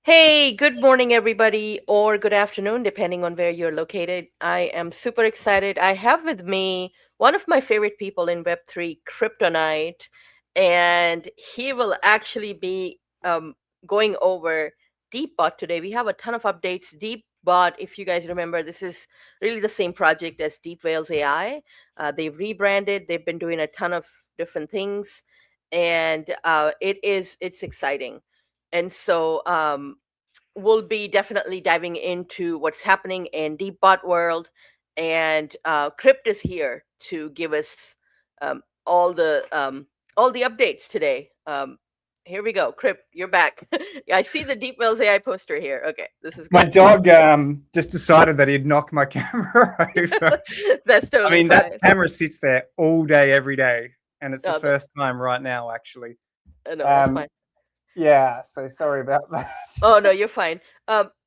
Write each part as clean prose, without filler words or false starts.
Hey, good morning, everybody, or good afternoon, depending on where you're located. I am super excited. I have with me one of my favorite people in Web3, Kryptonite, and he will actually be going over DeepBot today. We have a ton of updates. DeepBot, if you guys remember, this is really the same project as Deep Whales AI. They've rebranded, they've been doing a ton of different things, and it's exciting. And so we'll be definitely diving into what's happening in DeepBot world, and Crypt is here to give us um, all the um, all the updates today. Here we go, Crypt, you're back. I see the Deep Wells AI poster here. Okay, this is My good. dog just decided that he'd knock my camera over. That's I totally mean, that fine. camera sits there all day, every day, and it's the No, first time right now, actually. no, that's Um, fine. yeah, so sorry about that. Oh no, you're fine.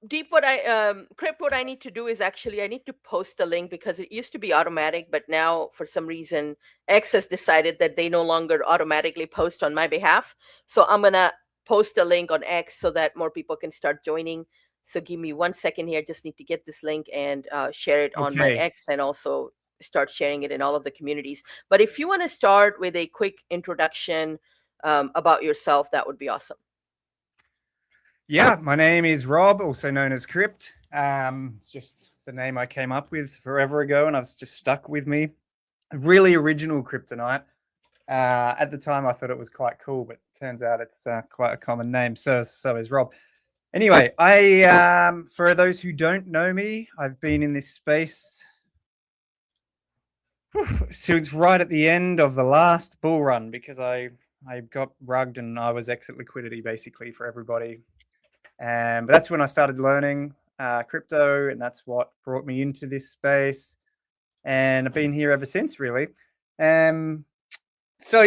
Deep, Crypt, what I need to do is actually I need to post the link because it used to be automatic, but now for some reason X has decided that they no longer automatically post on my behalf. So I'm gonna post a link on X so that more people can start joining. So give me 1 second here. Just need to get this link and share it on my Okay. X and also start sharing it in all of the communities. But if you want to start with a quick introduction about yourself, that would be awesome. Yeah, my name is Rob, also known as Crypt. It's just the name I came up with forever ago, and it's just stuck with me. A really original Kryptonite. At the time, I thought it was quite cool, but turns out it's quite a common name. So is Rob. Anyway, for those who don't know me, I've been in this space since right at the end of the last bull run because I got rugged and I was exit liquidity basically for everybody. But that's when I started learning crypto, and that's what brought me into this space. And I've been here ever since, really. Um, so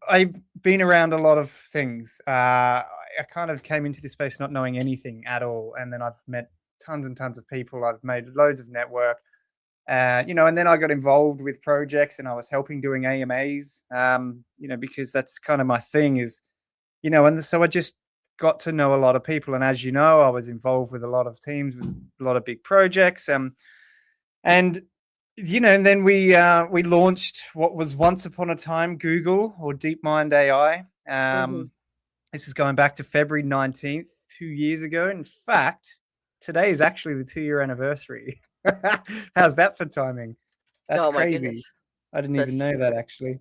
I've been around a lot of things. I kind of came into this space not knowing anything at all, and then I've met tons and tons of people. I've made loads of network, and then I got involved with projects, and I was helping doing AMAs. Because that's kind of my thing is, and so I just got to know a lot of people, and as you know, I was involved with a lot of teams with a lot of big projects. And and then we launched what was once upon a time Google or DeepMind AI. Hmm. This is going back to February 19th, 2 years ago. In fact, today is actually the 2 year anniversary. How's that for timing? That's Oh my crazy. goodness, I didn't even that's know that incredible. actually.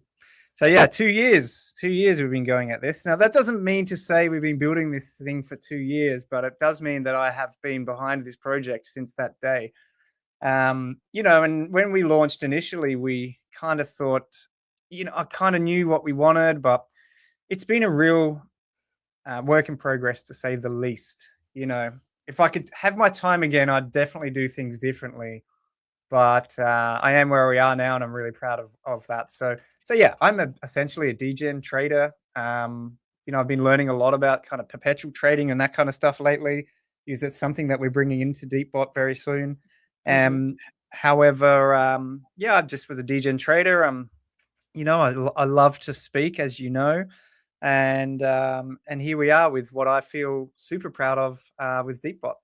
So yeah, 2 years. 2 years we've been going at this. Now that doesn't mean to say we've been building this thing for 2 years, but it does mean that I have been behind this project since that day. And when we launched initially, we kind of thought, I kind of knew what we wanted, but it's been a real work in progress to say the least. If I could have my time again, I'd definitely do things differently. But I am where we are now, and I'm really proud of that. So yeah, essentially a degen trader. I've been learning a lot about kind of perpetual trading and that kind of stuff lately. Is that something that we're bringing into DeepBot very soon? Hmm. Um, However, yeah, I just was a degen trader. I love to speak, as you know, and here we are with what I feel super proud of with DeepBot.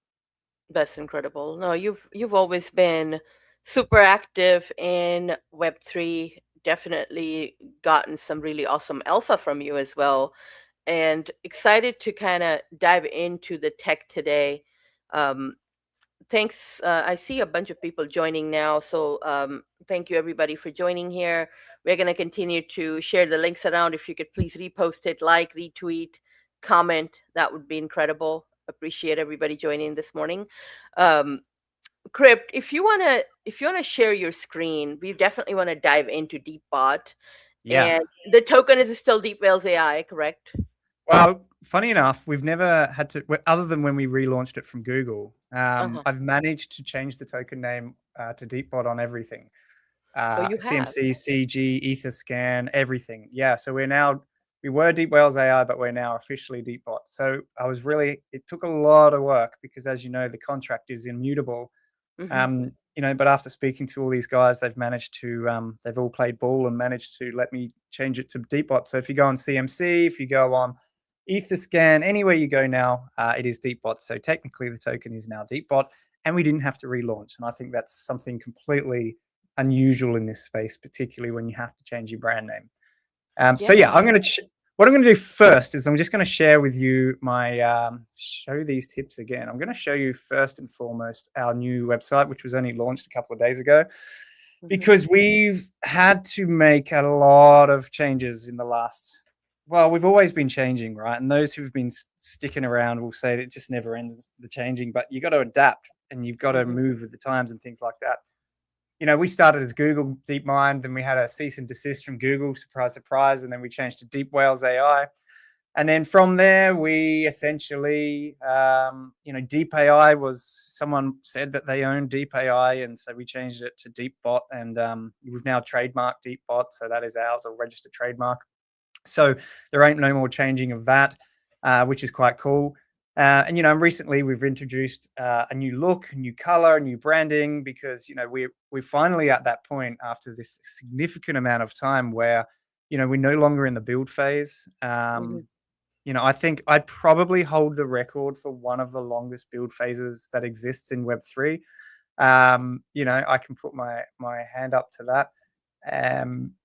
That's incredible. No, you've always been super active in Web3. Definitely gotten some really awesome alpha from you as well, and excited to kind of dive into the tech today. Um, Thanks. I see a bunch of people joining now, so thank you everybody for joining here. We're going to continue to share the links around. If you could please repost it, like, retweet, comment, that would be incredible. Appreciate everybody joining this morning. Um, Crypt, if you wanna share your screen, we definitely want to dive into DeepBot, Yeah. and the token is still Deep Whales AI, correct? Well, funny enough, we've never had to, other than when we relaunched it from Google. Uh-huh. I've managed to change the token name to DeepBot on everything. Oh, you have. CMC, CG, Etherscan, everything. Yeah, so we were Deep Whales AI, but we're now officially DeepBot. So it took a lot of work because, as you know, the contract is immutable. Hmm. But after speaking to all these guys, they've all played ball and managed to let me change it to DeepBot. So if you go on CMC, if you go on Etherscan, anywhere you go now, it is DeepBot. So technically the token is now DeepBot, and we didn't have to relaunch. And I think that's something completely unusual in this space, particularly when you have to change your brand name. So yeah, Yeah. what I'm going to do first is I'm just going to share with you my show these tips again. I'm going to show you first and foremost our new website, which was only launched a couple of days ago, Mhm. because we've had to make a lot of changes in the last. Well, we've always been changing, right? And those who've been sticking around will say that it just never ends the changing, but you got to adapt and you've got to Mhm. move with the times and things like that. We started as Google DeepMind, then we had a cease and desist from Google, surprise, surprise, and then we changed to Deep Whales AI. And then from there, we essentially, Deep AI was someone said that they owned Deep AI, and so we changed it to DeepBot, and we've now trademarked DeepBot, so that is ours, or registered trademark. So there ain't no more changing of that, which is quite cool. And recently we've introduced a new look, a new color, new branding, because we're finally at that point after this significant amount of time where we're no longer in the build phase. Mhm. I think I'd probably hold the record for one of the longest build phases that exists in Web3. I can put my hand up to that.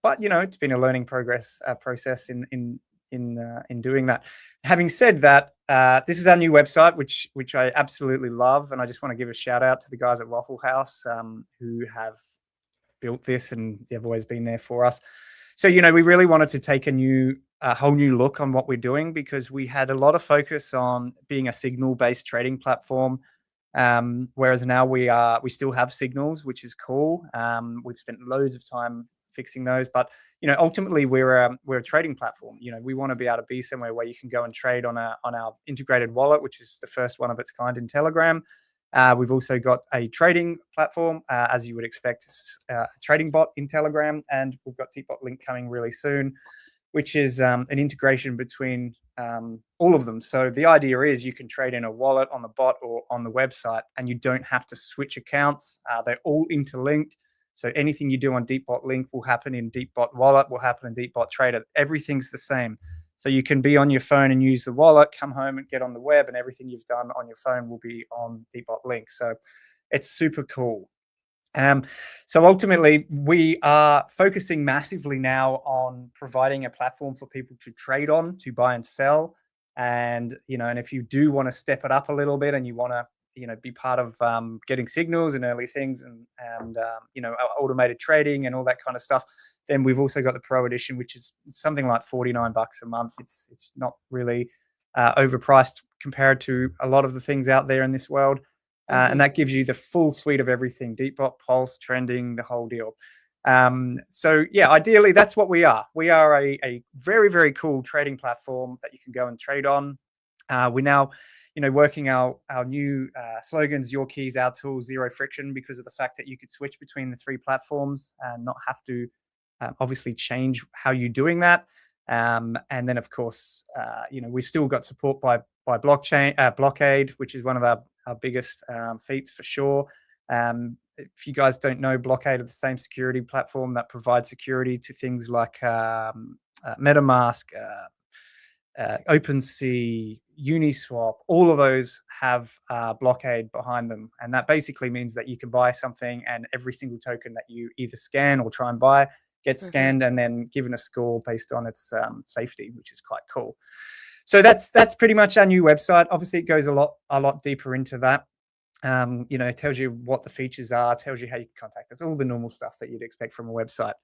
But it's been a learning process in doing that. Having said that, this is our new website, which I absolutely love, and I just want to give a shout out to the guys at Waffle House who have built this, and they've always been there for us. So we really wanted to take a whole new look on what we're doing, because we had a lot of focus on being a signal-based trading platform. Whereas now we still have signals, which is cool. We've spent loads of time fixing those, but ultimately we're a trading platform. We want to be able to be somewhere where you can go and trade on our integrated wallet, which is the first one of its kind in Telegram. We've also got a trading platform, as you would expect, a trading bot in Telegram, and we've got DeepBot Link coming really soon, which is an integration between all of them. So the idea is you can trade in a wallet, on the bot, or on the website, and you don't have to switch accounts. They're all interlinked. So anything you do on DeepBot Link will happen in DeepBot Wallet, will happen in DeepBot Trader. Everything's the same. So you can be on your phone and use the wallet, come home and get on the web, and everything you've done on your phone will be on DeepBot Link. So it's super cool. So ultimately, we are focusing massively now on providing a platform for people to trade on, to buy and sell. And if you do want to step it up a little bit and you want to, be part of getting signals and early things and automated trading and all that kind of stuff, then we've also got the Pro Edition, which is something like $49 a month. It's not really overpriced compared to a lot of the things out there in this world. And Mhm. that gives you the full suite of everything: DeepBot, Pulse, trending, the whole deal. So yeah, ideally that's what we are. We are a very, very cool trading platform that you can go and trade on. We're now, working our new slogans: your keys, our tools, zero friction, because of the fact that you could switch between the three platforms and not have to obviously change how you're doing that. And then of course, we've still got support by blockchain Blockade, which is one of our biggest feats for sure. If you guys don't know, Blockade are the same security platform that provides security to things like MetaMask, OpenSea, Uniswap. All of those have Blockade behind them, and that basically means that you can buy something, and every single token that you either scan or try and buy gets Mhm. scanned and then given a score based on its safety, which is quite cool. So that's pretty much our new website. Obviously, it goes a lot deeper into that. It tells you what the features are, tells you how you can contact us, all the normal stuff that you'd expect from a website.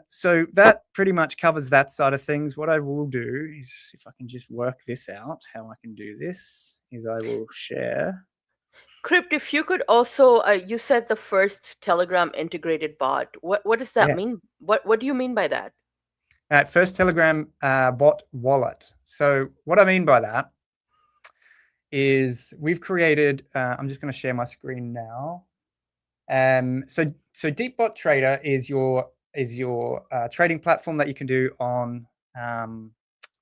So that pretty much covers that side of things. What I will do is, if I can just work this out, how I can do this is I will share. Crypt, if you could also, you said the first Telegram integrated bot. What does that Yeah. mean? What do you mean by that? First Telegram bot wallet. So what I mean by that is we've created. I'm just going to share my screen now. So DeepBot Trader is your trading platform that you can do on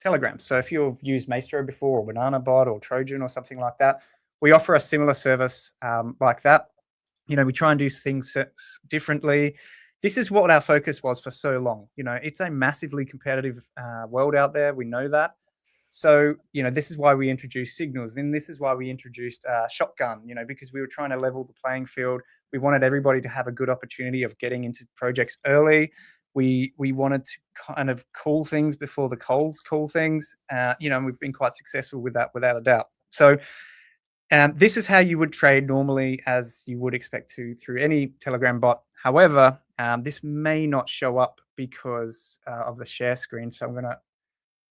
Telegram. So if you've used Maestro before, or BananaBot, or Trojan, or something like that, we offer a similar service like that. We try and do things differently. This is what our focus was for so long. It's a massively competitive world out there. We know that. So, this is why we introduced Signals. Then this is why we introduced Shotgun, because we were trying to level the playing field. We wanted everybody to have a good opportunity of getting into projects early. We wanted to kind of cool things before the coals cool things. And we've been quite successful with that without a doubt. So this is how you would trade normally, as you would expect to through any Telegram bot. However, this may not show up because of the share screen. So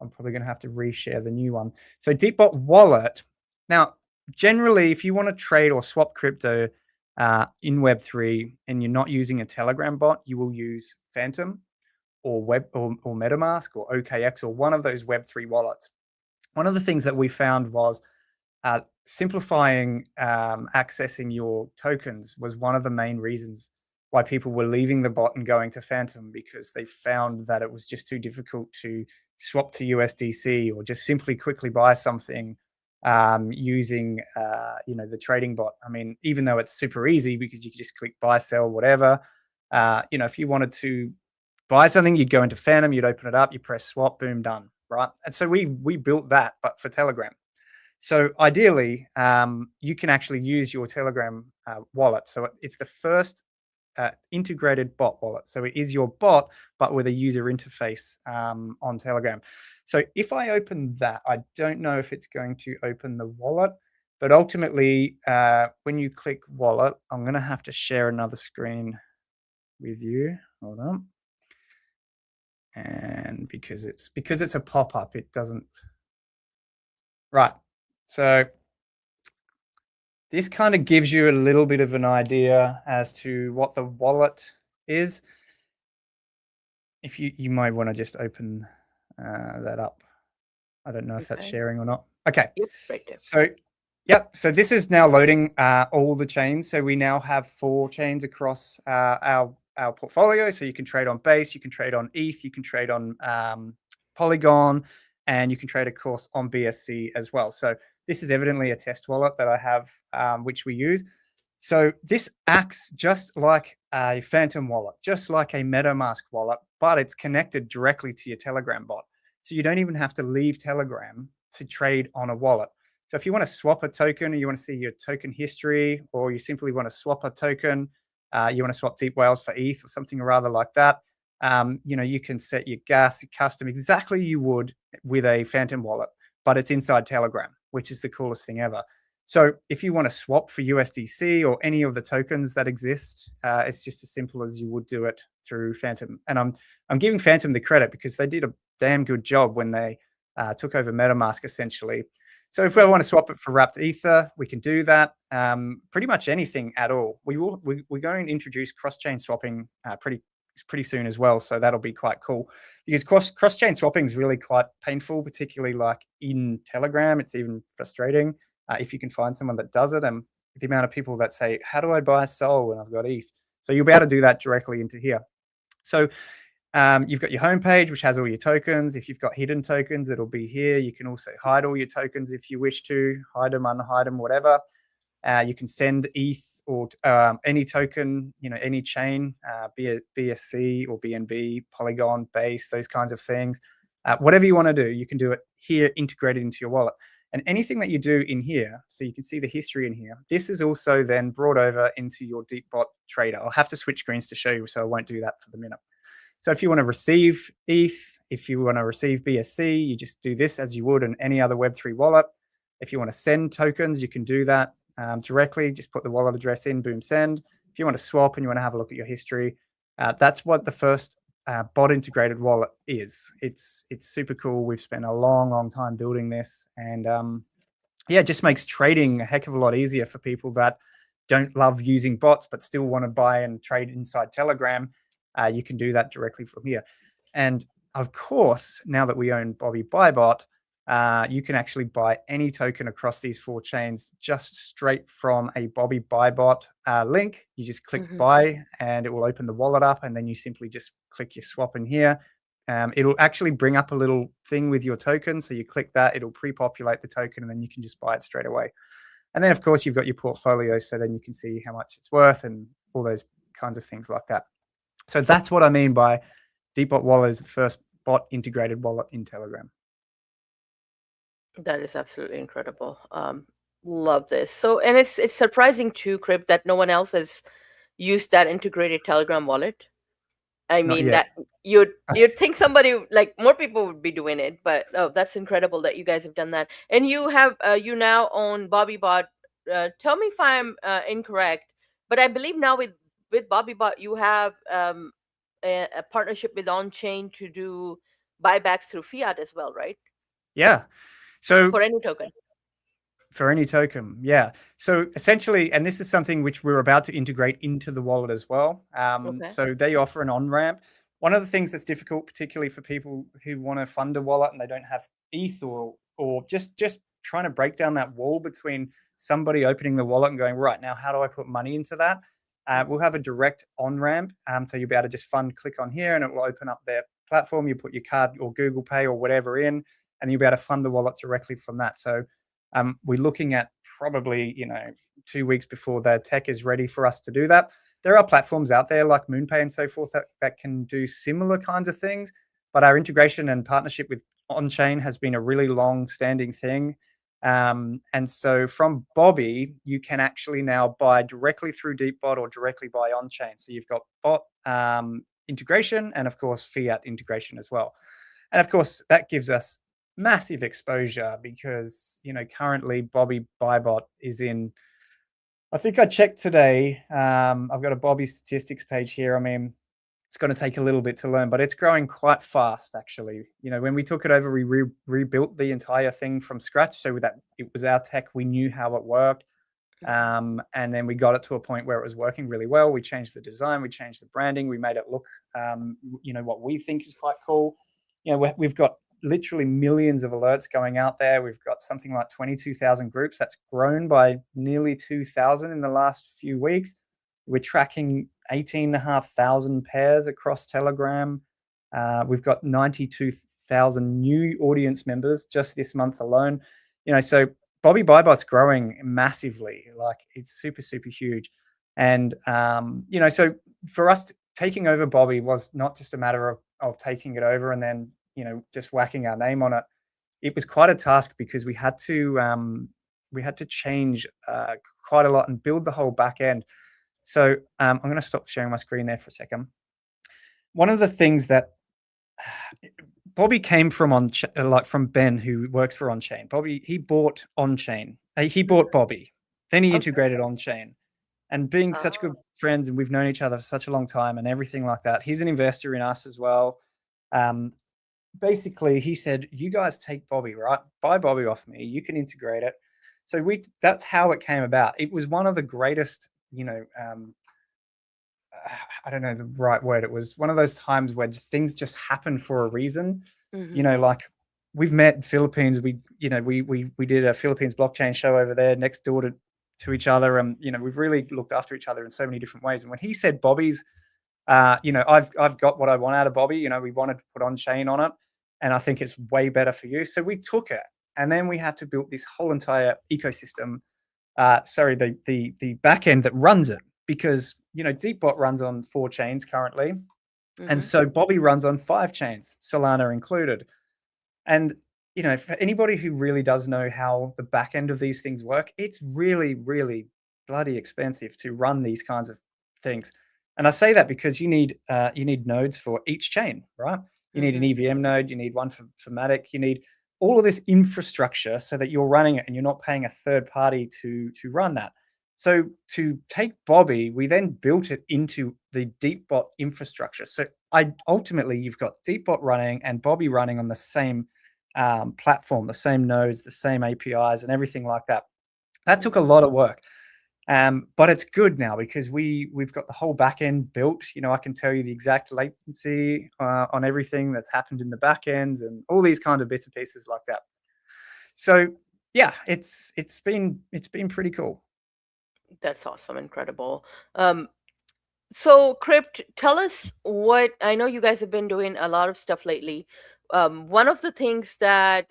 I'm probably going to have to reshare the new one. So Deepbot Wallet. Now, generally, if you want to trade or swap crypto in Web3 and you're not using a Telegram bot, you will use Phantom or MetaMask or OKX or one of those Web3 wallets. One of the things that we found was simplifying accessing your tokens was one of the main reasons why people were leaving the bot and going to Phantom, because they found that it was just too difficult to swap to USDC or just simply quickly buy something using the trading bot. I mean, even though it's super easy because you can just click buy, sell, whatever. If you wanted to buy something, you'd go into Phantom, you'd open it up, you press swap, boom, done, right? And so we built that, but for Telegram. So ideally, you can actually use your Telegram wallet. So it's the first integrated bot wallet. So it is your bot, but with a user interface on Telegram. So if I open that, I don't know if it's going to open the wallet, but ultimately, when you click wallet, I'm going to have to share another screen with you. Hold on. And because it's a pop-up, it doesn't. Right. So this kind of gives you a little bit of an idea as to what the wallet is. If you might want to just open that up. I don't know if that's sharing or not. Okay. Yep, right there. So this is now loading all the chains. So we now have 4 chains across our portfolio. So you can trade on Base, you can trade on ETH, you can trade on Polygon, and you can trade, of course, on BSC as well. So this is evidently a test wallet that I have, which we use. So this acts just like a Phantom wallet, just like a MetaMask wallet, but it's connected directly to your Telegram bot. So you don't even have to leave Telegram to trade on a wallet. So if you want to swap a token, or you want to see your token history, or you simply want to swap a token, you want to swap Deep Whales for ETH or something or other like that, you can set your gas custom exactly you would with a Phantom wallet, but it's inside Telegram, which is the coolest thing ever. So if you want to swap for USDC or any of the tokens that exist, it's just as simple as you would do it through Phantom. And I'm giving Phantom the credit because they did a damn good job when they took over MetaMask, essentially. So if we want to swap it for wrapped Ether, we can do that. Pretty much anything at all. We're going to introduce cross-chain swapping pretty soon as well, so that'll be quite cool, because cross-chain swapping is really quite painful, particularly like in Telegram. It's even frustrating if you can find someone that does it, and the amount of people that say, how do I buy Sol when I've got ETH? So you'll be able to do that directly into here. So you've got your homepage, which has all your tokens. If you've got hidden tokens, it'll be here. You can also hide all your tokens if you wish to, hide them, unhide them, whatever. You can send ETH or any token, any chain, BSC or BNB, Polygon, Base, those kinds of things. Whatever you want to do, you can do it here integrated into your wallet. And anything that you do in here, so you can see the history in here, this is also then brought over into your Deepbot Trader. I'll have to switch screens to show you, so I won't do that for the minute. So if you want to receive ETH, if you want to receive BSC, you just do this as you would in any other Web3 wallet. If you want to send tokens, you can do that directly. Just put the wallet address in, boom, send. If you want to swap and you want to have a look at your history, that's what the first bot integrated wallet is. It's super cool. We've spent a long time building this, and it just makes trading a heck of a lot easier for people that don't love using bots but still want to buy and trade inside Telegram. You can do that directly from here. And of course, now that we own Bobby Buybot, you can actually buy any token across these 4 chains just straight from a Bobby Buybot link. You just click buy and it will open the wallet up, and then you simply just click your swap in here. It'll actually bring up a little thing with your token. So you click that, it'll pre-populate the token, and then you can just buy it straight away. And then, of course, you've got your portfolio, so then you can see how much it's worth and all those kinds of things like that. So that's what I mean by Deepbot Wallet is the first bot integrated wallet in Telegram. That is absolutely incredible. Love this. So, and it's surprising too, Crib, that no one else has used that integrated Telegram wallet. I Not mean yet. that you'd think somebody like more people would be doing it, but oh, that's incredible that you guys have done that. And you have you now own BobbyBot. Tell me if I'm incorrect, but I believe now with BobbyBot you have a partnership with OnChain to do buybacks through fiat as well, right? Yeah. So For any token. for any token, yeah. So essentially, and this is something which we're about to integrate into the wallet as well. Okay. So they offer an on ramp. One of the things that's difficult, particularly for people who want to fund a wallet and they don't have ETH, or just trying to break down that wall between somebody opening the wallet and going, right now, how do I put money into that? We'll Mhm. have a direct on ramp, so you'll be able to just click on here, and it will open up their platform. You put your card or Google Pay or whatever in, and you'll be able to fund the wallet directly from that. So we're looking at probably 2 weeks before the tech is ready for us to do that. There are platforms out there like MoonPay and so forth that can do similar kinds of things, but our integration and partnership with OnChain has been a really long-standing thing. And so from Bobby, you can actually now buy directly through DeepBot or directly buy OnChain. So you've got bot integration and, of course, fiat integration as well. And of course, that gives us massive exposure because currently Bobby Bybot is in. I think I checked today. I've got a Bobby statistics page here. I mean, it's going to take a little bit to learn, but it's growing quite fast. Actually, when we took it over, we rebuilt the entire thing from scratch, so that it was our tech. We knew how it worked, Mhm. and then we got it to a point where it was working really well. We changed the design, we changed the branding, we made it look, what we think is quite cool. We've got literally millions of alerts going out there. We've got something like 22,000 groups. That's grown by nearly 2,000 in the last few weeks. We're tracking 18,500 pairs across Telegram. We've got 92,000 new audience members just this month alone. So Bobby Bybot's growing massively. Like it's super, super huge. And so for us, taking over Bobby was not just a matter of taking it over and then just whacking our name on it. It was quite a task because we had to change quite a lot and build the whole back end. So I'm going to stop sharing my screen there for a second. One of the things that Bobby came from from Ben, who works for OnChain. Bobby, he bought OnChain. He bought Bobby. Then he Okay. integrated OnChain. And being such good Oh. friends, and we've known each other for such a long time, and everything like that. He's an investor in us as well. Um, Basically, he said, "You guys take Bobby, right? Buy Bobby off me. You can integrate it." So that's how it came about. It was one of the greatest, I don't know the right word. It was one of those times where things just happen for a reason. Mhm. Like we've met in Philippines. We did a Philippines blockchain show over there next door to each other, and we've really looked after each other in so many different ways. And when he said Bobby's, I've got what I want out of Bobby. We wanted to put OnChain on it, and I think it's way better for you. So we took it, and then we had to build this whole entire ecosystem. Sorry, the back end that runs it, because DeepBot runs on 4 chains currently, and Mhm. so Bobby runs on 5 chains, Solana included. And for anybody who really does know how the back end of these things work, it's really, really bloody expensive to run these kinds of things. And I say that because you need nodes for each chain, right? You need an Mhm. EVM node, you need one for Matic, you need all of this infrastructure so that you're running it and you're not paying a third party to run that. So to take Bobby, we then built it into the DeepBot infrastructure. So ultimately you've got DeepBot running and Bobby running on the same platform, the same nodes, the same APIs, and everything like that. That took a Mhm. lot of work, but it's good now because we've got the whole back end built. I can tell you the exact latency on everything that's happened in the back ends and all these kind of bits and pieces like that. So yeah, it's been pretty cool. That's awesome, incredible. Um, so Crypt, tell us what I know you guys have been doing a lot of stuff lately. One of the things that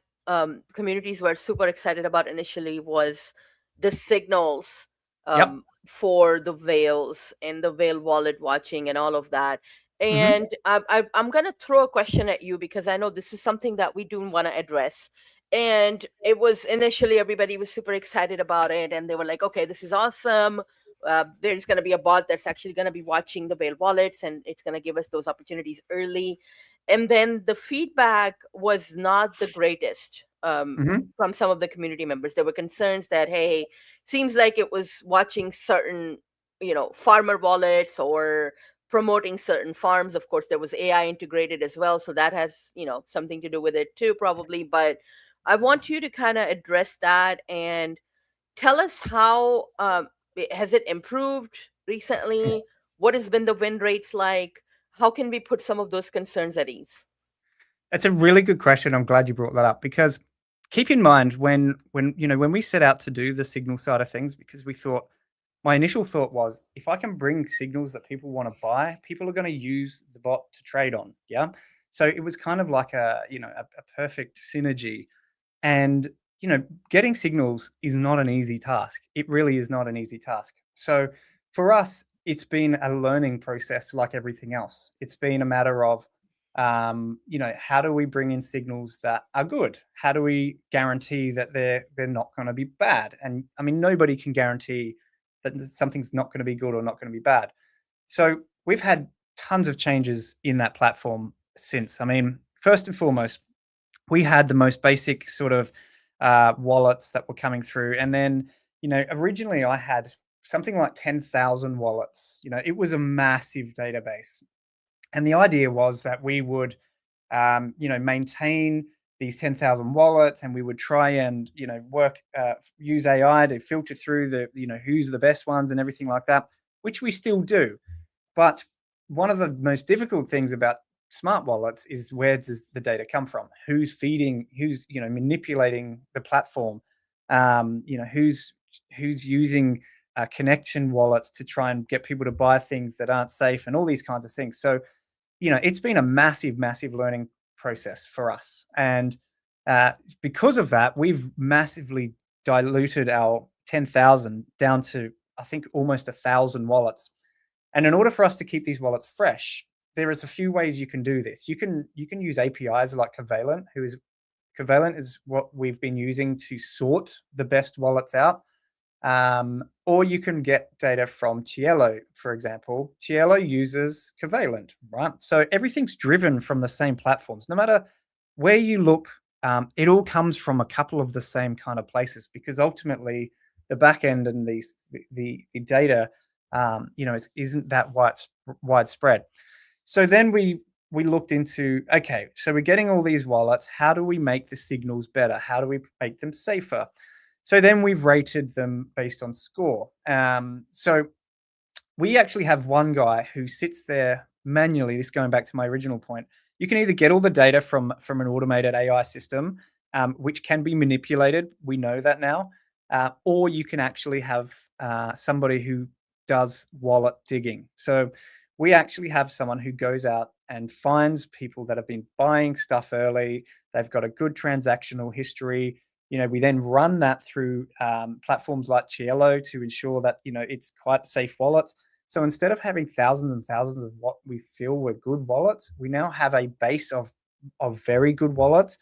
communities were super excited about initially was the signals Yep. for the whales and the whale wallet watching and all of that. Hmm. And I'm going to throw a question at you because I know this is something that we do want to address. And it was initially everybody was super excited about it, and they were like, okay, this is awesome. There's going to be a bot that's actually going to be watching the whale wallets, and it's going to give us those opportunities early. And then the feedback was not the greatest, Hmm. from some of the community members. There were concerns that, hey, seems like it was watching certain, farmer wallets, or promoting certain farms. Of course, there was AI integrated as well, so that has, something to do with it too, probably. But I want you to kind of address that and tell us how, has it improved recently? What has been the win rates like? How can we put some of those concerns at ease? That's a really good question. I'm glad you brought that up because keep in mind when we set out to do the signal side of things, because we thought my initial thought was if I can bring signals that people want to buy, people are going to use the bot to trade on. Yeah. So it was kind of like a perfect synergy. And getting signals is not an easy task. It really is not an easy task. So for us, it's been a learning process like everything else. It's been a matter of how do we bring in signals that are good? How do we guarantee that they're not going to be bad? And I mean, nobody can guarantee that something's not going to be good or not going to be bad. So we've had tons of changes in that platform since. I mean, first and foremost, we had the most basic sort of wallets that were coming through. And then, originally I had something like 10,000 wallets. It was a massive database. And the idea was that we would, maintain these 10,000 wallets, and we would try and, use AI to filter through who's the best ones and everything like that, which we still do. But one of the most difficult things about smart wallets is where does the data come from? Who's feeding? Who's manipulating the platform? Who's using connection wallets to try and get people to buy things that aren't safe and all these kinds of things. So it's been a massive, massive learning process for us, and because of that, we've massively diluted our 10,000 down to I think almost 1,000 wallets. And in order for us to keep these wallets fresh, there is a few ways you can do this. You can use APIs like Covalent is what we've been using to sort the best wallets out. Or you can get data from Cielo, for example. Cielo uses Covalent, right? So everything's driven from the same platforms. No matter where you look, it all comes from a couple of the same kind of places because ultimately the back end and the data, it isn't that widespread. So then we looked into, okay, so we're getting all these wallets. How do we make the signals better? How do we make them safer? So then we've rated them based on score. So we actually have one guy who sits there manually. This going back to my original point. You can either get all the data from an automated AI system, which can be manipulated. We know that now, or you can actually have somebody who does wallet digging. So we actually have someone who goes out and finds people that have been buying stuff early. They've got a good transactional history. We then run that through platforms like Cielo to ensure that it's quite safe wallets. So instead of having thousands and thousands of what we feel were good wallets, we now have a base of very good wallets,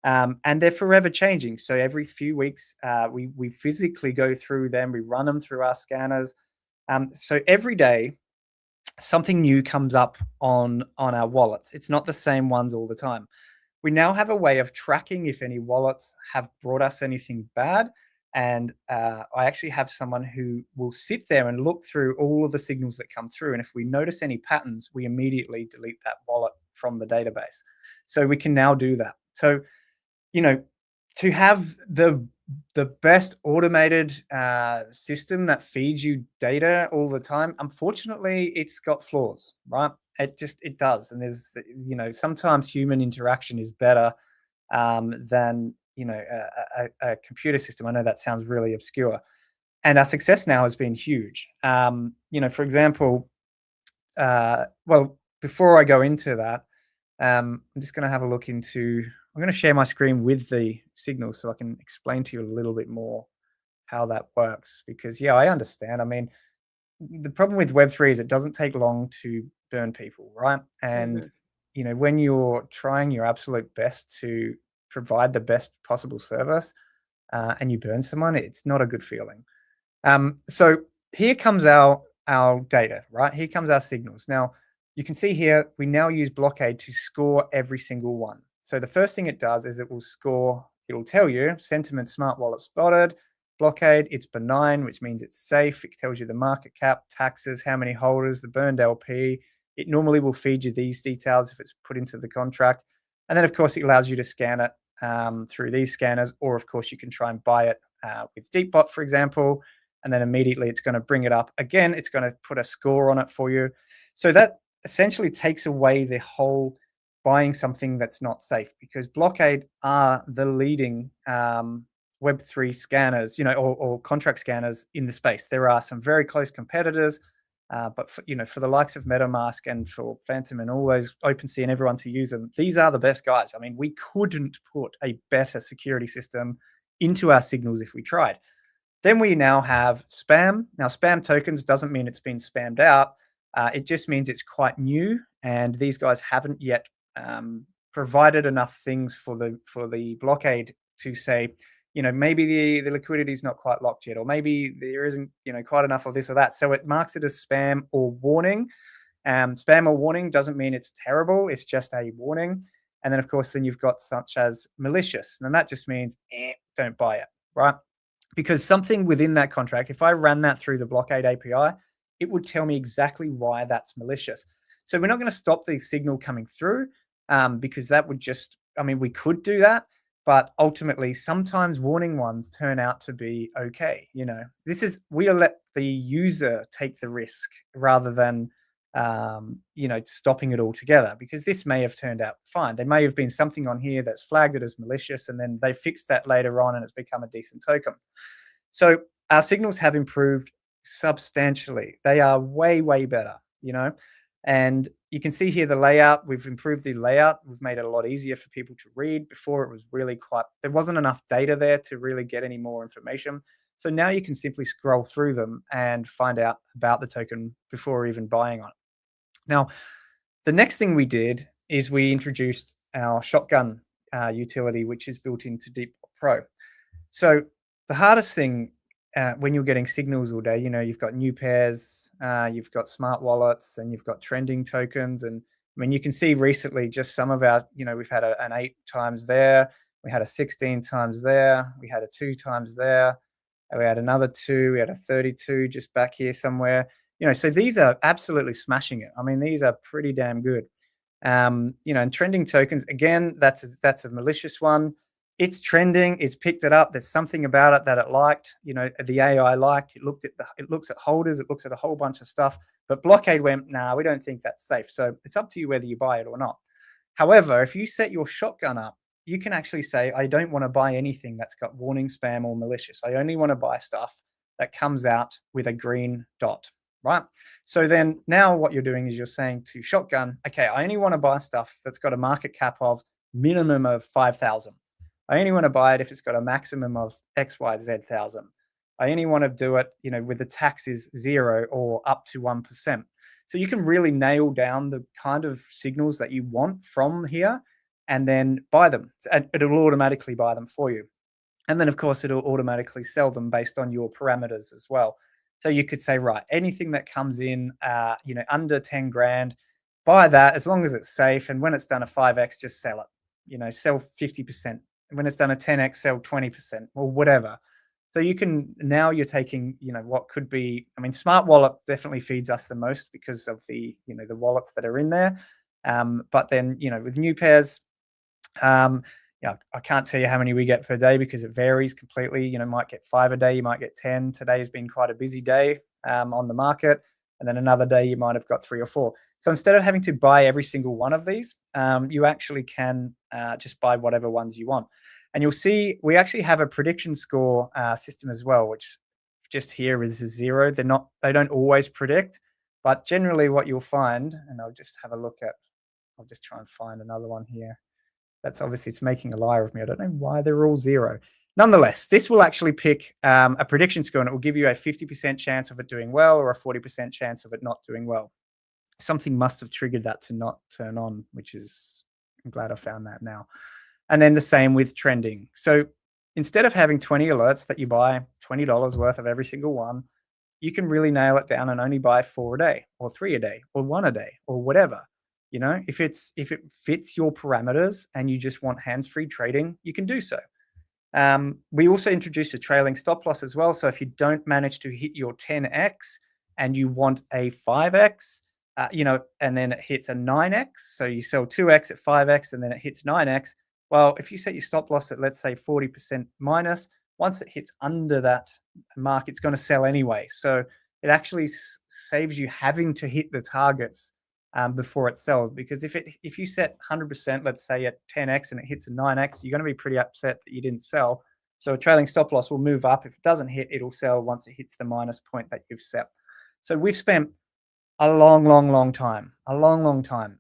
and they're forever changing. So every few weeks, we physically go through them, we run them through our scanners. So every day, something new comes up on our wallets. It's not the same ones all the time. We now have a way of tracking if any wallets have brought us anything bad. And I actually have someone who will sit there and look through all of the signals that come through. And if we notice any patterns, we immediately delete that wallet from the database. So we can now do that. So, you know, to have the best automated system that feeds you data all the time, unfortunately, it's got flaws, right? It does, and there's sometimes human interaction is better than a computer system. I know that sounds really obscure, and our success now has been huge. For example, well, before I go into that, I'm just going to have a look into. I'm going to share my screen with the signal so I can explain to you a little bit more how that works. Because yeah, I understand. I mean, the problem with Web3 is it doesn't take long to burn people, right? And Hmm. when you're trying your absolute best to provide the best possible service and you burn someone, it's not a good feeling. So here comes our data, right? Here comes our signals. Now, you can see here, we now use Blockade to score every single one. So the first thing it does is it will score, it'll tell you, sentiment smart wallet spotted, Blockade, it's benign, which means it's safe. It tells you the market cap, taxes, how many holders, the burned LP. It normally will feed you these details if it's put into the contract. And then, of course, it allows you to scan it through these scanners, or, of course, you can try and buy it with DeepBot, for example, and then immediately it's going to bring it up again. It's going to put a score on it for you. So that essentially takes away the whole buying something that's not safe, because Blockade are the leading Web3 scanners, or contract scanners in the space. There are some very close competitors, but for the likes of MetaMask and for Phantom and all those OpenSea and everyone to use them, these are the best guys. I mean, we couldn't put a better security system into our signals if we tried. Then we now have spam. Now, spam tokens doesn't mean it's been spammed out. It just means it's quite new, and these guys haven't yet provided enough things for the Blockade to say, maybe the liquidity is not quite locked yet, or maybe there isn't, quite enough of this or that. So it marks it as spam or warning. Spam or warning doesn't mean it's terrible. It's just a warning. And then, of course, then you've got such as malicious. And that just means, don't buy it, right? Because something within that contract, if I ran that through the Blockade API, it would tell me exactly why that's malicious. So we're not going to stop the signal coming through because that would just, we could do that, but ultimately sometimes warning ones turn out to be okay. We let the user take the risk rather than, stopping it altogether, because this may have turned out fine. There may have been something on here that's flagged it as malicious, and then they fixed that later on and it's become a decent token. So our signals have improved substantially. They are way, way better, and you can see here the layout. We've improved the layout. We've made it a lot easier for people to read. Before it was really there wasn't enough data there to really get any more information. So now you can simply scroll through them and find out about the token before even buying on it. Now, the next thing we did is we introduced our shotgun utility, which is built into DeepBot Pro. So the hardest thing when you're getting signals all day, you've got new pairs, you've got smart wallets, and you've got trending tokens. And you can see recently just some of our, we've had an 8 times there, we had a 16 times there, we had a 2 times there, we had another 2, we had a 32 just back here somewhere. So these are absolutely smashing it. These are pretty damn good. And trending tokens, again, that's a malicious one. It's trending. It's picked it up. There's something about it that it liked. The AI liked. It looks at holders. It looks at a whole bunch of stuff. But Blockade went, nah, we don't think that's safe. So it's up to you whether you buy it or not. However, if you set your shotgun up, you can actually say, I don't want to buy anything that's got warning, spam, or malicious. I only want to buy stuff that comes out with a green dot, right? So then now what you're doing is you're saying to Shotgun, okay, I only want to buy stuff that's got a market cap of minimum of 5,000. I only want to buy it if it's got a maximum of X, Y, Z thousand. I only want to do it, with the taxes 0 or up to 1%. So you can really nail down the kind of signals that you want from here and then buy them. And it'll automatically buy them for you. And then, of course, it'll automatically sell them based on your parameters as well. So you could say, right, anything that comes in, under 10 grand, buy that as long as it's safe. And when it's done a 5x, just sell it. Sell 50%. And when it's done a 10x, sell 20% or whatever. So now you're taking, what could be, Smart Wallet definitely feeds us the most because of the wallets that are in there. But then, with new pairs, I can't tell you how many we get per day because it varies completely. Might get 5 a day, you might get 10. Today has been quite a busy day on the market. And then another day you might have got 3 or 4. So instead of having to buy every single one of these, you actually can just buy whatever ones you want. And you'll see we actually have a prediction score system as well, which just here is a 0. They don't always predict, but generally what you'll find, and I'll just try and find another one here. That's obviously, it's making a liar of me. I don't know why they're all 0. Nonetheless, this will actually pick a prediction score, and it will give you a 50% chance of it doing well or a 40% chance of it not doing well. Something must have triggered that to not turn on, which is, I'm glad I found that now. And then the same with trending. So instead of having 20 alerts that you buy $20 worth of every single one, you can really nail it down and only buy 4 a day or 3 a day or 1 a day or whatever. You know, if it fits your parameters and you just want hands-free trading, you can do so. We also introduced a trailing stop loss as well. So if you don't manage to hit your 10x and you want a 5x, and then it hits a 9x, so you sell 2x at 5x and then it hits 9x. Well, if you set your stop loss at, let's say, 40% minus, once it hits under that mark, it's going to sell anyway. So it actually saves you having to hit the targets before it sells. Because if you set 100%, let's say at 10x and it hits a 9x, you're going to be pretty upset that you didn't sell. So a trailing stop loss will move up. If it doesn't hit, it'll sell once it hits the minus point that you've set. So we've spent a long time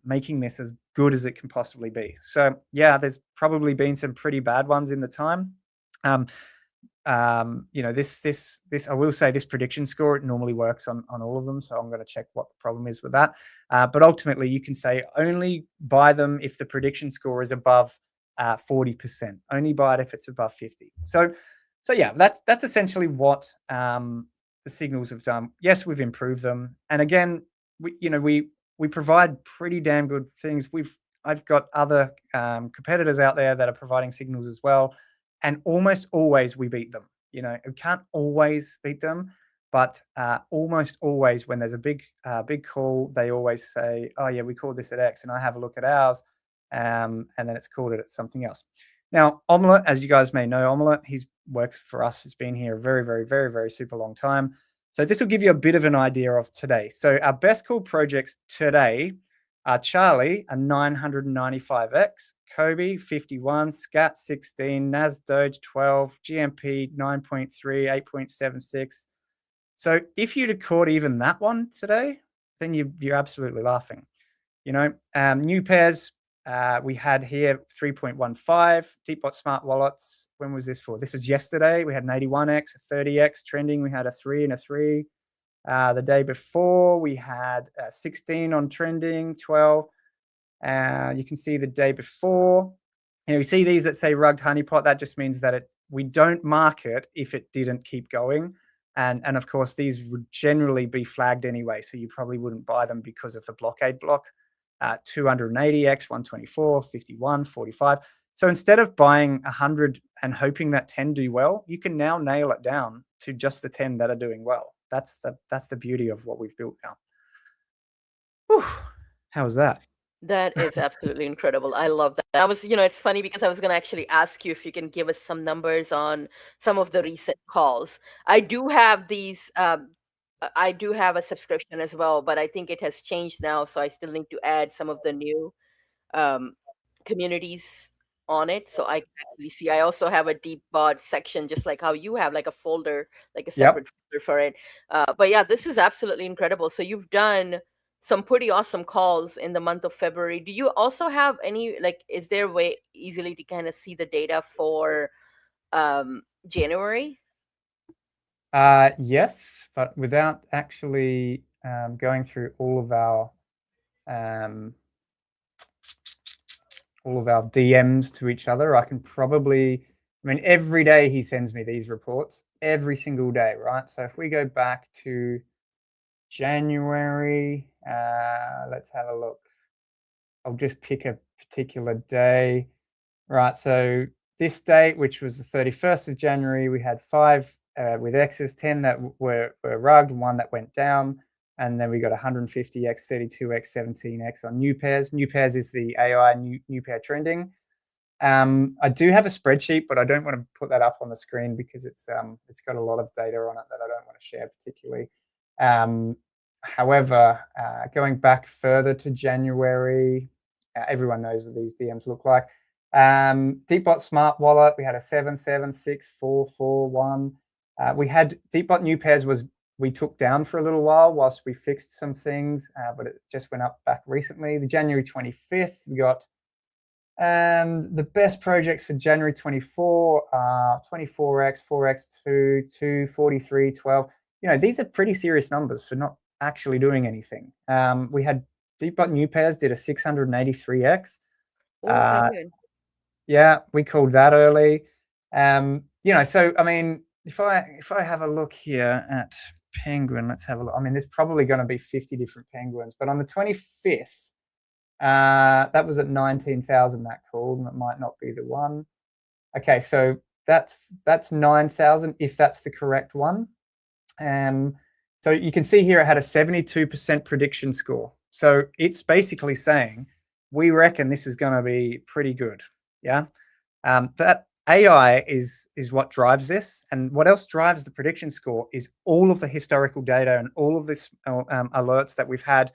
making this as good as it can possibly be. So yeah, there's probably been some pretty bad ones in the time. This I will say, this prediction score, it normally works on all of them, so I'm going to check what the problem is with that. But ultimately, you can say only buy them if the prediction score is above 40%. Only buy it if it's above 50. So yeah, that's essentially what the signals have done. Yes, we've improved them, and again, we provide pretty damn good things. I've got other competitors out there that are providing signals as well, and almost always we beat them. We can't always beat them, but almost always when there's a big call, they always say, "Oh yeah, we called this at X," and I have a look at ours, and then it's called it at something else. Now, Omelette, as you guys may know, Omelette, he works for us. He's been here a very, very, very, very super long time. So this will give you a bit of an idea of today. So our best call projects today are Charlie, a 995X, Kobe, 51, Scat, 16, Nas Doge, 12, GMP, 9.3, 8.76. So if you'd have caught even that one today, then you're absolutely laughing. New pairs, we had here 3.15, Deepbot Smart Wallets. When was this for? This was yesterday. We had an 81X, a 30X trending. We had a 3 and a 3. The day before, we had 16 on trending, 12. You can see the day before. You see these that say rugged honeypot. That just means that we don't mark it if it didn't keep going. And of course, these would generally be flagged anyway, so you probably wouldn't buy them because of the blockade block. 280X, 124, 51, 45. So instead of buying 100 and hoping that 10 do well, you can now nail it down to just the 10 that are doing well. That's the beauty of what we've built now. Whew. How was that? That is absolutely incredible. I love that. It's funny because I was going to actually ask you if you can give us some numbers on some of the recent calls. I do have I do have a subscription as well, but I think it has changed now, so I still need to add some of the new communities on it, so I can actually see. I also have a Deepbot section, just like how you have, like a folder, like a separate folder for it. But yeah, this is absolutely incredible. So you've done some pretty awesome calls in the month of February. Do you also have any, is there a way easily to kind of see the data for January? Yes, but without actually going through all of our DMs to each other, I can probably, every day he sends me these reports, every single day, right? So if we go back to January, let's have a look. I'll just pick a particular day, right? So this date, which was the 31st of January, we had 5 with X's, 10 that were rugged, 1 that went down, and then we got 150X, 32X, 17X on new pairs. New pairs is the AI new pair trending. I do have a spreadsheet, but I don't want to put that up on the screen because it's got a lot of data on it that I don't want to share particularly. However, going back further to January, everyone knows what these DMs look like. Deepbot Smart Wallet, we had a 7764441. We had Deepbot new pairs we took down for a little while whilst we fixed some things, but it just went up back recently. The January 25th, we got the best projects for January 24 are 24X, 4X2, 2, 43, 12. These are pretty serious numbers for not actually doing anything. We had Deepbot new pairs did a 683X. Oh, very good. Yeah, we called that early. So I mean, if I have a look here at Penguin, let's have a look. I mean, there's probably going to be 50 different penguins, but on the 25th, that was at 19,000 that called, and it might not be the one. Okay, so that's 9,000 if that's the correct one. So you can see here it had a 72% prediction score. So it's basically saying we reckon this is going to be pretty good. Yeah. That AI is what drives this, and what else drives the prediction score is all of the historical data and all of this alerts that we've had.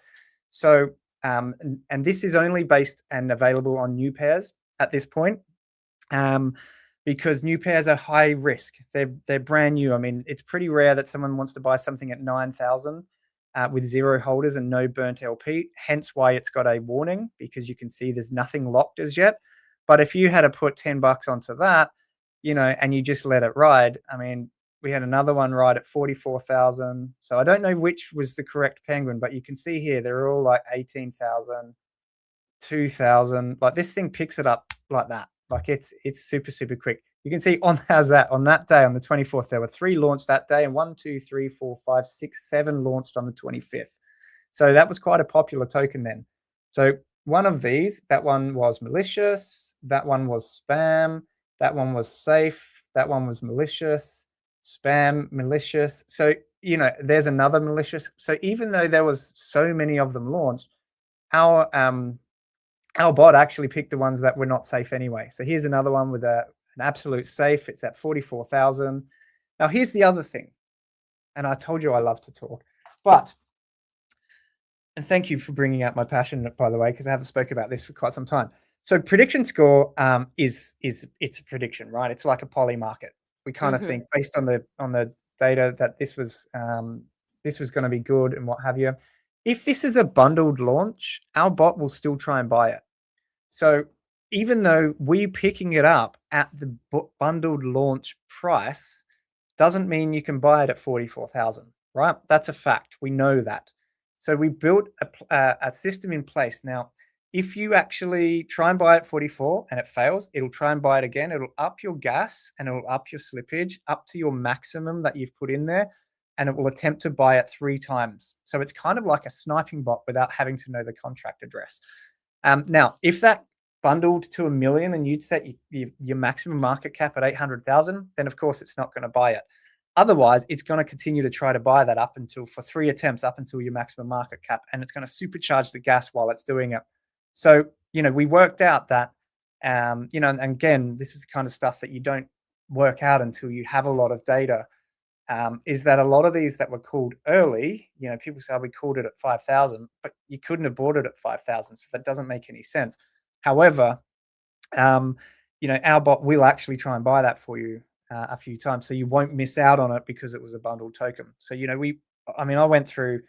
So and this is only based and available on new pairs at this point. Because new pairs are high risk. They're brand new. I mean, it's pretty rare that someone wants to buy something at 9,000 with 0 holders and no burnt LP. Hence why it's got a warning, because you can see there's nothing locked as yet. But if you had to put $10 onto that, and you just let it ride, I mean, we had another one ride at 44,000. So I don't know which was the correct penguin, but you can see here they're all like 18,000, 2,000. Like this thing picks it up like that. Like it's super, super quick. You can see on that day, on the 24th, there were 3 launched that day, and 1, 2, 3, 4, 5, 6, 7 launched on the 25th. So that was quite a popular token then. So one of these, that one was malicious, that one was spam, that one was safe, that one was malicious, spam, malicious. So, there's another malicious. So even though there was so many of them launched, our bot actually picked the ones that were not safe anyway. So here's another one with an absolute safe. It's at 44,000. Now here's the other thing, and I told you I love to talk, and thank you for bringing out my passion, by the way, because I haven't spoken about this for quite some time. So prediction score is it's a prediction, right? It's like a poly market. We kind of think based on the data that this was going to be good and what have you. If this is a bundled launch, our bot will still try and buy it. So even though we picking it up at the bundled launch price doesn't mean you can buy it at 44,000, right? That's a fact. We know that. So we built a system in place. Now, if you actually try and buy it at 44 and it fails, it'll try and buy it again. It'll up your gas and it'll up your slippage up to your maximum that you've put in there, and it will attempt to buy it 3 times. So it's kind of like a sniping bot without having to know the contract address. Now, if that bundled to 1 million and you'd set your maximum market cap at 800,000, then of course it's not going to buy it. Otherwise, it's going to continue to try to buy that for 3 attempts up until your maximum market cap, and it's going to supercharge the gas while it's doing it. So, we worked out that, and again, this is the kind of stuff that you don't work out until you have a lot of data, is that a lot of these that were called early, people say we called it at 5,000, but you couldn't have bought it at 5,000. So that doesn't make any sense. However, our bot will actually try and buy that for you a few times, so you won't miss out on it because it was a bundled token. So, I went through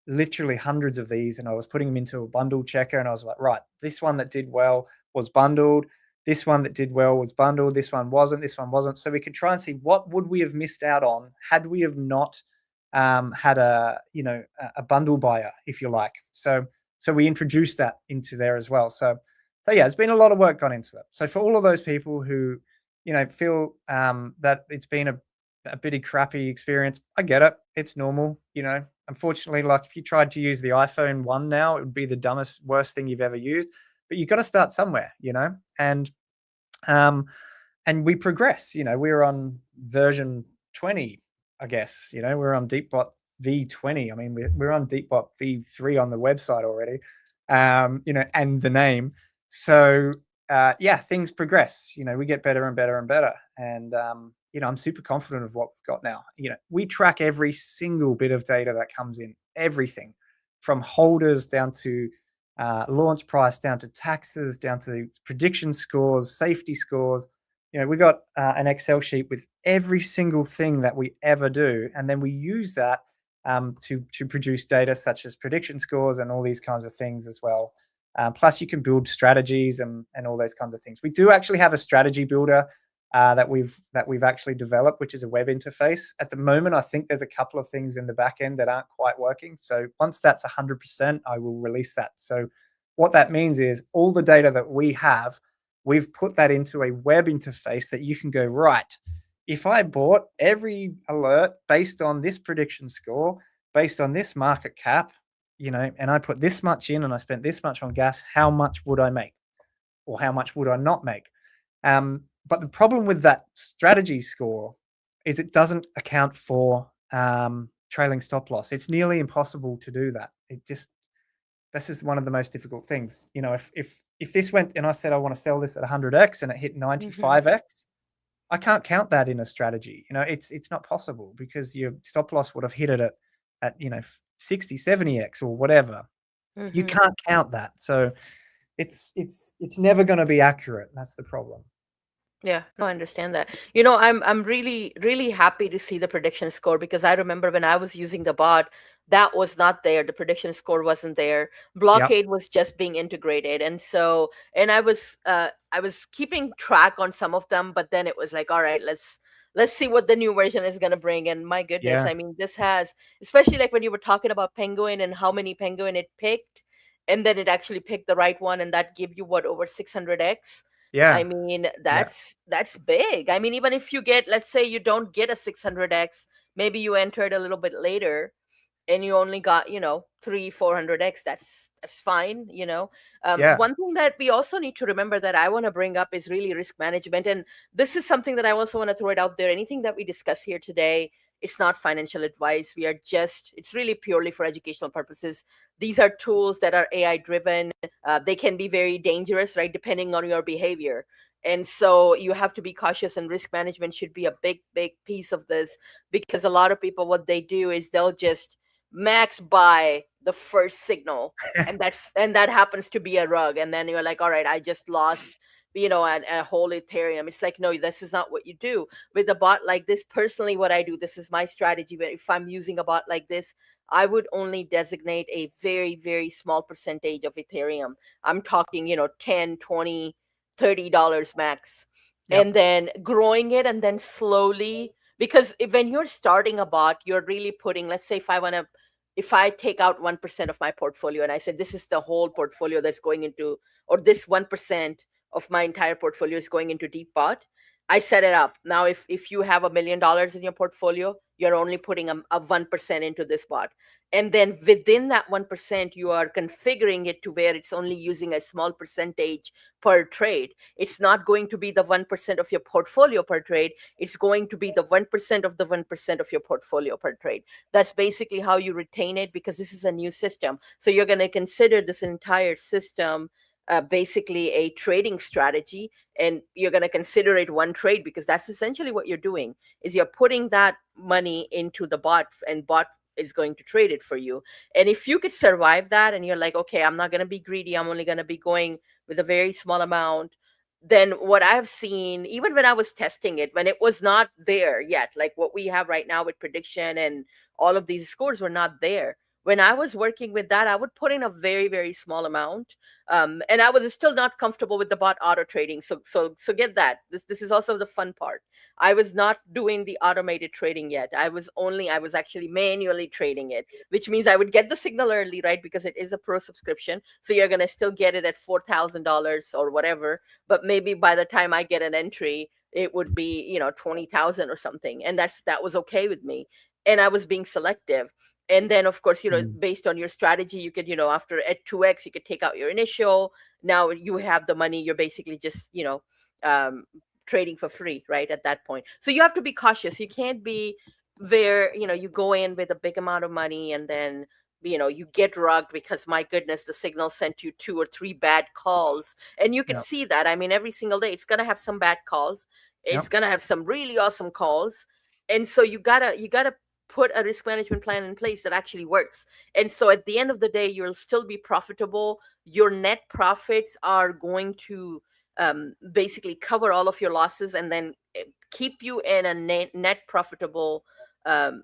literally hundreds of these, and I was putting them into a bundle checker, and I was like, right, this one that did well was bundled. This one that did well was bundled. This one wasn't. This one wasn't. So we could try and see what would we have missed out on had we have not had a bundle buyer, if you like. So we introduced that into there as well. So yeah, it's been a lot of work gone into it. So for all of those people who feel that it's been a bitty crappy experience, I get it. It's normal. Unfortunately, like if you tried to use the iPhone 1 now, it would be the worst thing you've ever used. But you've got to start somewhere, and we progress. We're on version 20, I guess. We're on DeepBot V20. I mean, we're on DeepBot V3 on the website already, and the name. So things progress. We get better and better and better, and I'm super confident of what we've got now. We track every single bit of data that comes in, everything from holders down to launch price, down to taxes, down to prediction scores, safety scores. We got an Excel sheet with every single thing that we ever do, and then we use that to produce data such as prediction scores and all these kinds of things as well. Plus, you can build strategies and all those kinds of things. We do actually have a strategy builder that we've actually developed, which is a web interface. At the moment, I think there's a couple of things in the back end that aren't quite working. So once that's 100%, I will release that. So what that means is all the data that we have we've put that into a web interface that you can go, right, if I bought every alert based on this prediction score, based on this market cap, and I put this much in and I spent this much on gas, how much would I make? Or how much would I not make? But the problem with that strategy score is it doesn't account for trailing stop loss. It's nearly impossible to do that. This is one of the most difficult things. If this went and I said I want to sell this at 100x and it hit 95x, I can't count that in a strategy. It's not possible because your stop loss would have hit it at 60, 70x or whatever. You can't count that. So it's never going to be accurate. That's the problem. Yeah, no, I understand that. I'm really, really happy to see the prediction score, because I remember when I was using the bot, that was not there. The prediction score wasn't there. Blockade was just being integrated. And I was keeping track on some of them, but then it was like, all right, let's see what the new version is going to bring. And my goodness, Yeah. I mean, this has, especially like when you were talking about Penguin and how many Penguin it picked, and then it actually picked the right one, and that gave you what, over 600x. I Yeah. mean, that's big. I mean, even if you get, let's say you don't get a 600x, maybe you entered a little bit later and you only got, 300-400x, that's fine. Yeah. One thing that we also need to remember that I want to bring up is really risk management. And this is something that I also want to throw it out there. Anything that we discuss here today, it's not financial advice. It's really purely for educational purposes. These are tools that are AI driven. They can be very dangerous, right, depending on your behavior. And so you have to be cautious, and risk management should be a big, big piece of this, because a lot of people, what they do is they'll just max buy the first signal, and that happens to be a rug. And then you're like, all right, I just lost a whole Ethereum. It's like, no, this is not what you do with a bot like this. Personally, what I do, this is my strategy. But if I'm using a bot like this, I would only designate a very, very small percentage of Ethereum. I'm talking, 10, 20, $30 max. Yep. And then growing it, and then slowly, because when you're starting a bot, you're really putting, let's say if I take out 1% of my portfolio and I said, this is the whole portfolio that's going into, or this 1% of my entire portfolio is going into DeepBot, I set it up. Now, if you have $1 million in your portfolio, you're only putting a 1% into this bot. And then within that 1%, you are configuring it to where it's only using a small percentage per trade. It's not going to be the 1% of your portfolio per trade. It's going to be the 1% of the 1% of your portfolio per trade. That's basically how you retain it, because this is a new system. So you're going to consider this entire system basically a trading strategy, and you're going to consider it one trade, because that's essentially what you're doing, is you're putting that money into the bot, and bot is going to trade it for you. And if you could survive that, and you're like, okay, I'm not going to be greedy, I'm only going to be going with a very small amount, then what I've seen, even when I was testing it, when it was not there yet, like what we have right now with prediction and all of these scores were not there. When I was working with that, I would put in a very, very small amount, and I was still not comfortable with the bot auto trading. So get that. This is also the fun part. I was not doing the automated trading yet. I was actually manually trading it, which means I would get the signal early, right? Because it is a pro subscription, so you're gonna still get it at $4,000 or whatever. But maybe by the time I get an entry, it would be 20,000 or something, and that was okay with me. And I was being selective. And then, of course, based on your strategy, you could, after at 2x, you could take out your initial. Now you have the money. You're basically just, trading for free, right, at that point. So you have to be cautious. You can't be where, you go in with a big amount of money, and then, you get rugged because, my goodness, the signal sent you 2 or 3 bad calls. And you can Yep. see that. I mean, every single day, it's going to have some bad calls. It's Yep. going to have some really awesome calls. And so you gotta put a risk management plan in place that actually works. And so at the end of the day, you'll still be profitable. Your net profits are going to basically cover all of your losses, and then keep you in a net profitable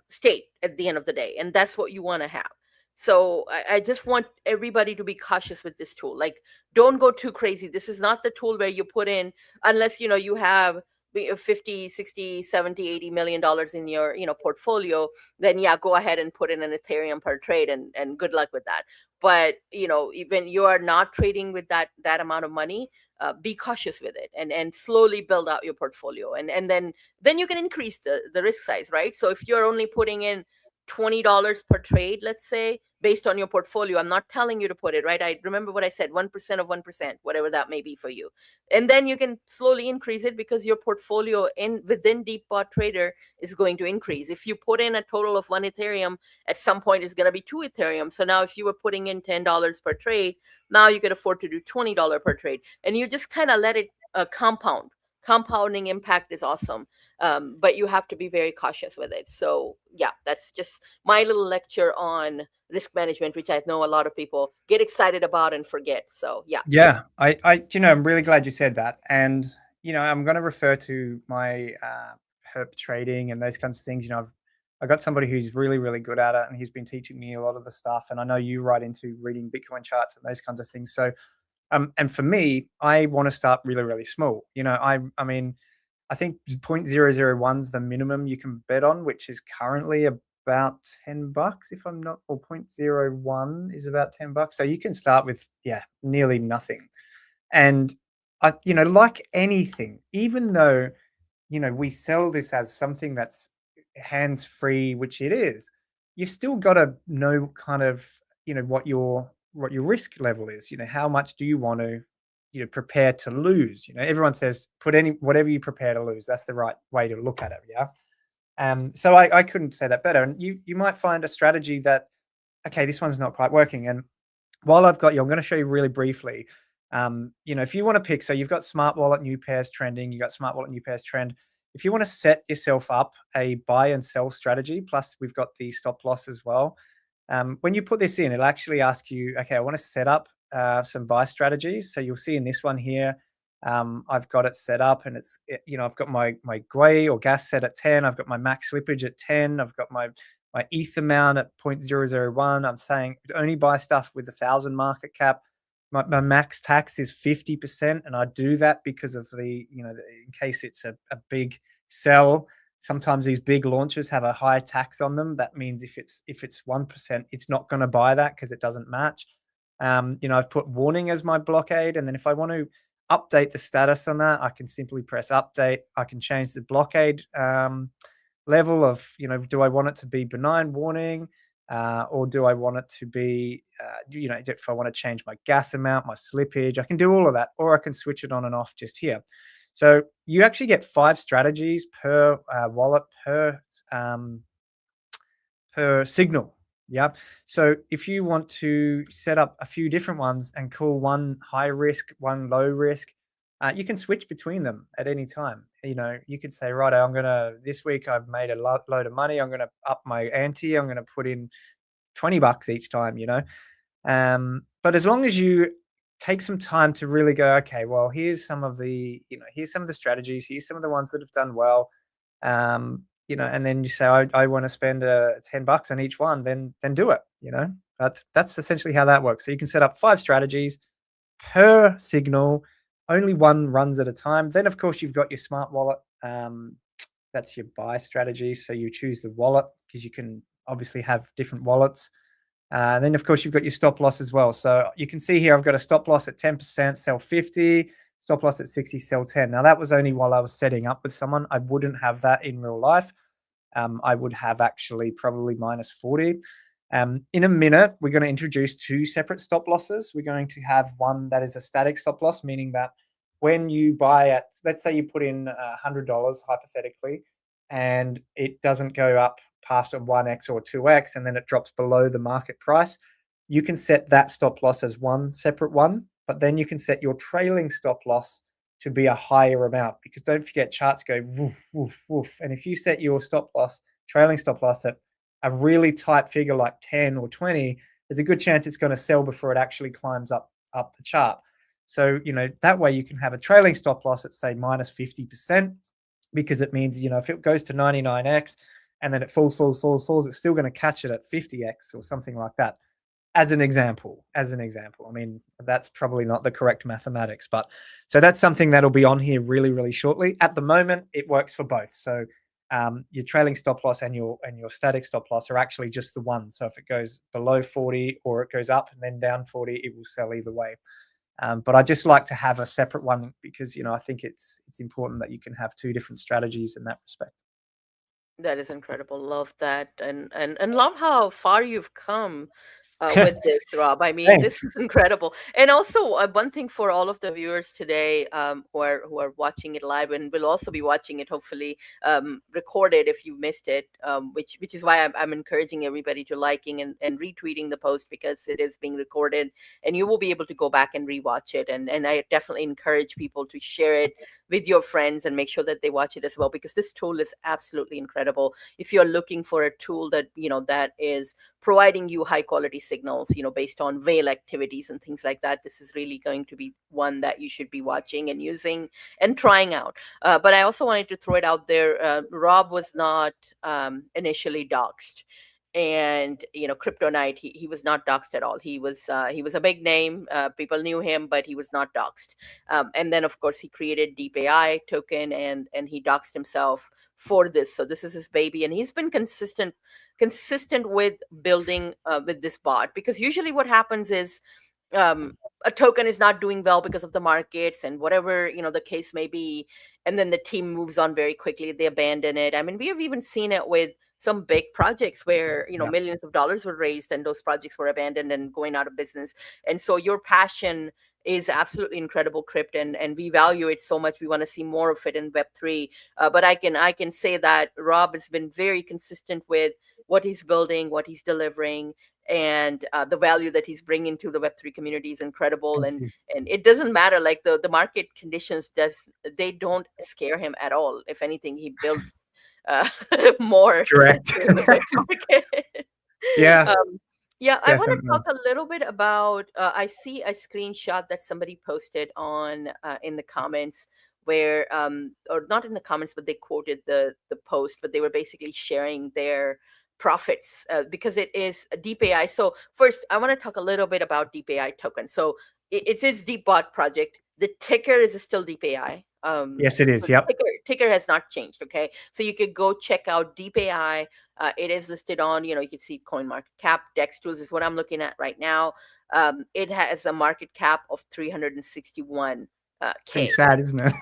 state at the end of the day. And that's what you want to have. So I just want everybody to be cautious with this tool. Like, don't go too crazy. This is not the tool where you put in, unless you have 50, 60, 70, 80 million dollars in your portfolio, then yeah, go ahead and put in an Ethereum per trade, and good luck with that. But even you are not trading with that amount of money, be cautious with it, and slowly build out your portfolio, and then you can increase the risk size, right? So if you're only putting in $20 per trade, let's say, based on your portfolio, I'm not telling you to put it, right? I remember what I said, 1% of 1%, whatever that may be for you. And then you can slowly increase it because your portfolio in within Deepbot Trader is going to increase. If you put in a total of 1 Ethereum, at some point it's going to be 2 Ethereum. So now if you were putting in $10 per trade, now you can afford to do $20 per trade. And you just kind of let it compound. Compounding impact is awesome. But you have to be very cautious with it. So yeah, that's just my little lecture on risk management, which I know a lot of people get excited about and forget. So yeah. Yeah, I'm really glad you said that. And, I'm going to refer to my herp trading and those kinds of things. I've got somebody who's really, really good at it, and he's been teaching me a lot of the stuff. And I know you right into reading Bitcoin charts and those kinds of things. So, and for me, I want to start really, really small. I mean, I think 0.001 is the minimum you can bet on, which is currently about $10, if I'm not, or 0.01 is about $10. So you can start with, nearly nothing. And like anything, even though, we sell this as something that's hands free, which it is, you've still got to know kind of, what your risk level is. How much do you want to, prepare to lose? Everyone says put whatever you prepare to lose. That's the right way to look at it. Yeah. So I couldn't say that better. And you might find a strategy that, okay, this one's not quite working. And while I've got you, I'm going to show you really briefly. If you want to pick, so you've got Smart Wallet new pairs trending, you've got Smart Wallet new pairs trend. If you want to set yourself up a buy and sell strategy, plus we've got the stop loss as well. When you put this in, it'll actually ask you, okay, I want to set up some buy strategies. So you'll see in this one here, I've got it set up, and I've got my GUI or gas set at 10. I've got my max slippage at 10. I've got my ETH amount at 0.001. I'm saying only buy stuff with 1,000 market cap. My max tax is 50%, and I do that because of in case it's a big sell. Sometimes these big launches have a high tax on them. That means if it's 1%, it's not going to buy that because it doesn't match. I've put warning as my blockade, and then if I want to update the status on that, I can simply press update. I can change the blockade level of, do I want it to be benign warning, or do I want it to be, if I want to change my gas amount, my slippage, I can do all of that, or I can switch it on and off just here. So you actually get 5 strategies per wallet per signal. Yeah. So if you want to set up a few different ones and call one high risk, one low risk, you can switch between them at any time. You could say, right, this week I've made a load of money. I'm going to up my ante. I'm going to put in $20 each time, but as long as you take some time to really go, okay, well, here's some of the strategies, here's some of the ones that have done well, and then you say, I want to spend $10 on each one, then do it, that's essentially how that works. So you can set up 5 strategies per signal, only one runs at a time. Then of course you've got your Smart Wallet, that's your buy strategy. So you choose the wallet because you can obviously have different wallets. Then of course you've got your stop loss as well. So you can see here I've got a stop loss at 10%, sell 50, stop loss at 60, sell 10. Now that was only while I was setting up with someone. I wouldn't have that in real life. I would have actually probably minus 40. In a minute, we're going to introduce 2 separate stop losses. We're going to have one that is a static stop loss, meaning that when you buy at, let's say you put in $100 hypothetically, and it doesn't go up past a 1x or 2x, and then it drops below the market price, you can set that stop loss as one separate one, but then you can set your trailing stop loss to be a higher amount, because don't forget, charts go woof, woof, woof. And if you set your stop loss, trailing stop loss at a really tight figure like 10 or 20, there's a good chance it's going to sell before it actually climbs up the chart. So, that way you can have a trailing stop loss at, say, minus 50%, because it means, if it goes to 99x and then it falls, it's still going to catch it at 50x or something like that. As an example. I mean, that's probably not the correct mathematics, but so that's something that'll be on here really, really shortly. At the moment, it works for both. So your trailing stop loss and your static stop loss are actually just the one. So if it goes below 40 or it goes up and then down 40, it will sell either way. But I just like to have a separate one because I think it's important that you can have two different strategies in that respect. That is incredible. Love that, and love how far you've come with this, Rob. I mean, this Thanks. is incredible. And also, one thing for all of the viewers today, who are watching it live and will also be watching it, hopefully recorded if you missed it. Which is why I'm encouraging everybody to liking and retweeting the post, because it is being recorded, and you will be able to go back and rewatch it. And I definitely encourage people to share it with your friends and make sure that they watch it as well, because this tool is absolutely incredible. If you're looking for a tool that that is providing you high quality signals, based on whale activities and things like that, this is really going to be one that you should be watching and using and trying out. But I also wanted to throw it out there. Rob was not initially doxxed, and Crypto Knight, he was not doxxed at all. He was a big name. People knew him, but he was not doxxed. And then of course he created Deep AI token, and he doxed himself for this. So this is his baby, and he's been consistent with building with this bot, because usually what happens is a token is not doing well because of the markets and whatever the case may be, and then the team moves on very quickly, they abandon it. I mean, we have even seen it with some big projects where Yeah. millions of dollars were raised and those projects were abandoned and going out of business. And so your passion is absolutely incredible, Crypt, and we value it so much. We want to see more of it in Web3. But I can say that Rob has been very consistent with what he's building, what he's delivering, and the value that he's bringing to the Web3 community is incredible. Thank And you. and it doesn't matter, like the market conditions, they don't scare him at all. If anything, he builds uh, more Correct. during the bear market. Yeah, um, yeah, I want to talk definitely. a little bit about. I see a screenshot that somebody posted on in the comments, where or not in the comments, but they quoted the post, but they were basically sharing their profits, because it is a Deep AI. So first, I want to talk a little bit about Deep AI token. So it is Deepbot project. The ticker is still Deep AI. Yes, it So is. the Yep. ticker has not changed. Okay, so you could go check out Deep AI. It is listed on, you can see CoinMarketCap. Dex Tools is what I'm looking at right now. It has a market cap of 361 Pretty K. sad, isn't it?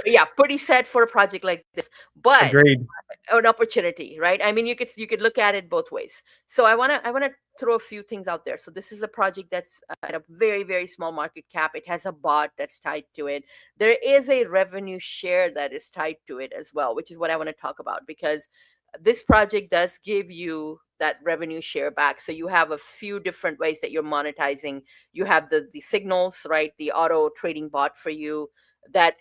Yeah, pretty sad for a project like this, but Agreed. an opportunity, right? I mean, you could look at it both ways. So I want to throw a few things out there. So this is a project that's at a very, very small market cap. It has a bot that's tied to it. There is a revenue share that is tied to it as well, which is what I want to talk about, because this project does give you that revenue share back. So you have a few different ways that you're monetizing. You have the signals, right? The auto trading bot for you, that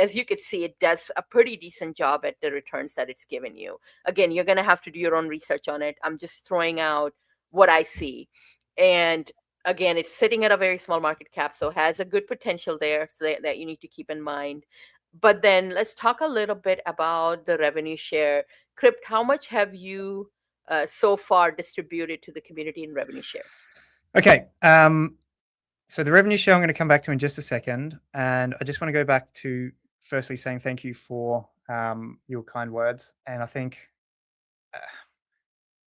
as you could see, it does a pretty decent job at the returns that it's given you. Again, you're going to have to do your own research on it. I'm just throwing out what I see. And again, it's sitting at a very small market cap, so has a good potential there, so that you need to keep in mind. But then let's talk a little bit about the revenue share. Crypt, how much have you so far distributed to the community in revenue share? Okay. So the revenue share I'm going to come back to in just a second, and I just want to go back to firstly saying thank you for your kind words. And I think uh,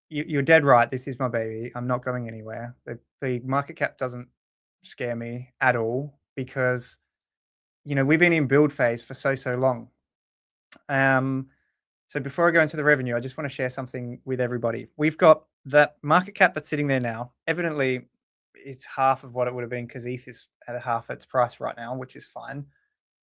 you're dead right. This is my baby. I'm not going anywhere. The market cap doesn't scare me at all because we've been in build phase for so long. So before I go into the revenue, I just want to share something with everybody. We've got that market cap that's sitting there now. Evidently, it's half of what it would have been because ETH is at half its price right now, which is fine.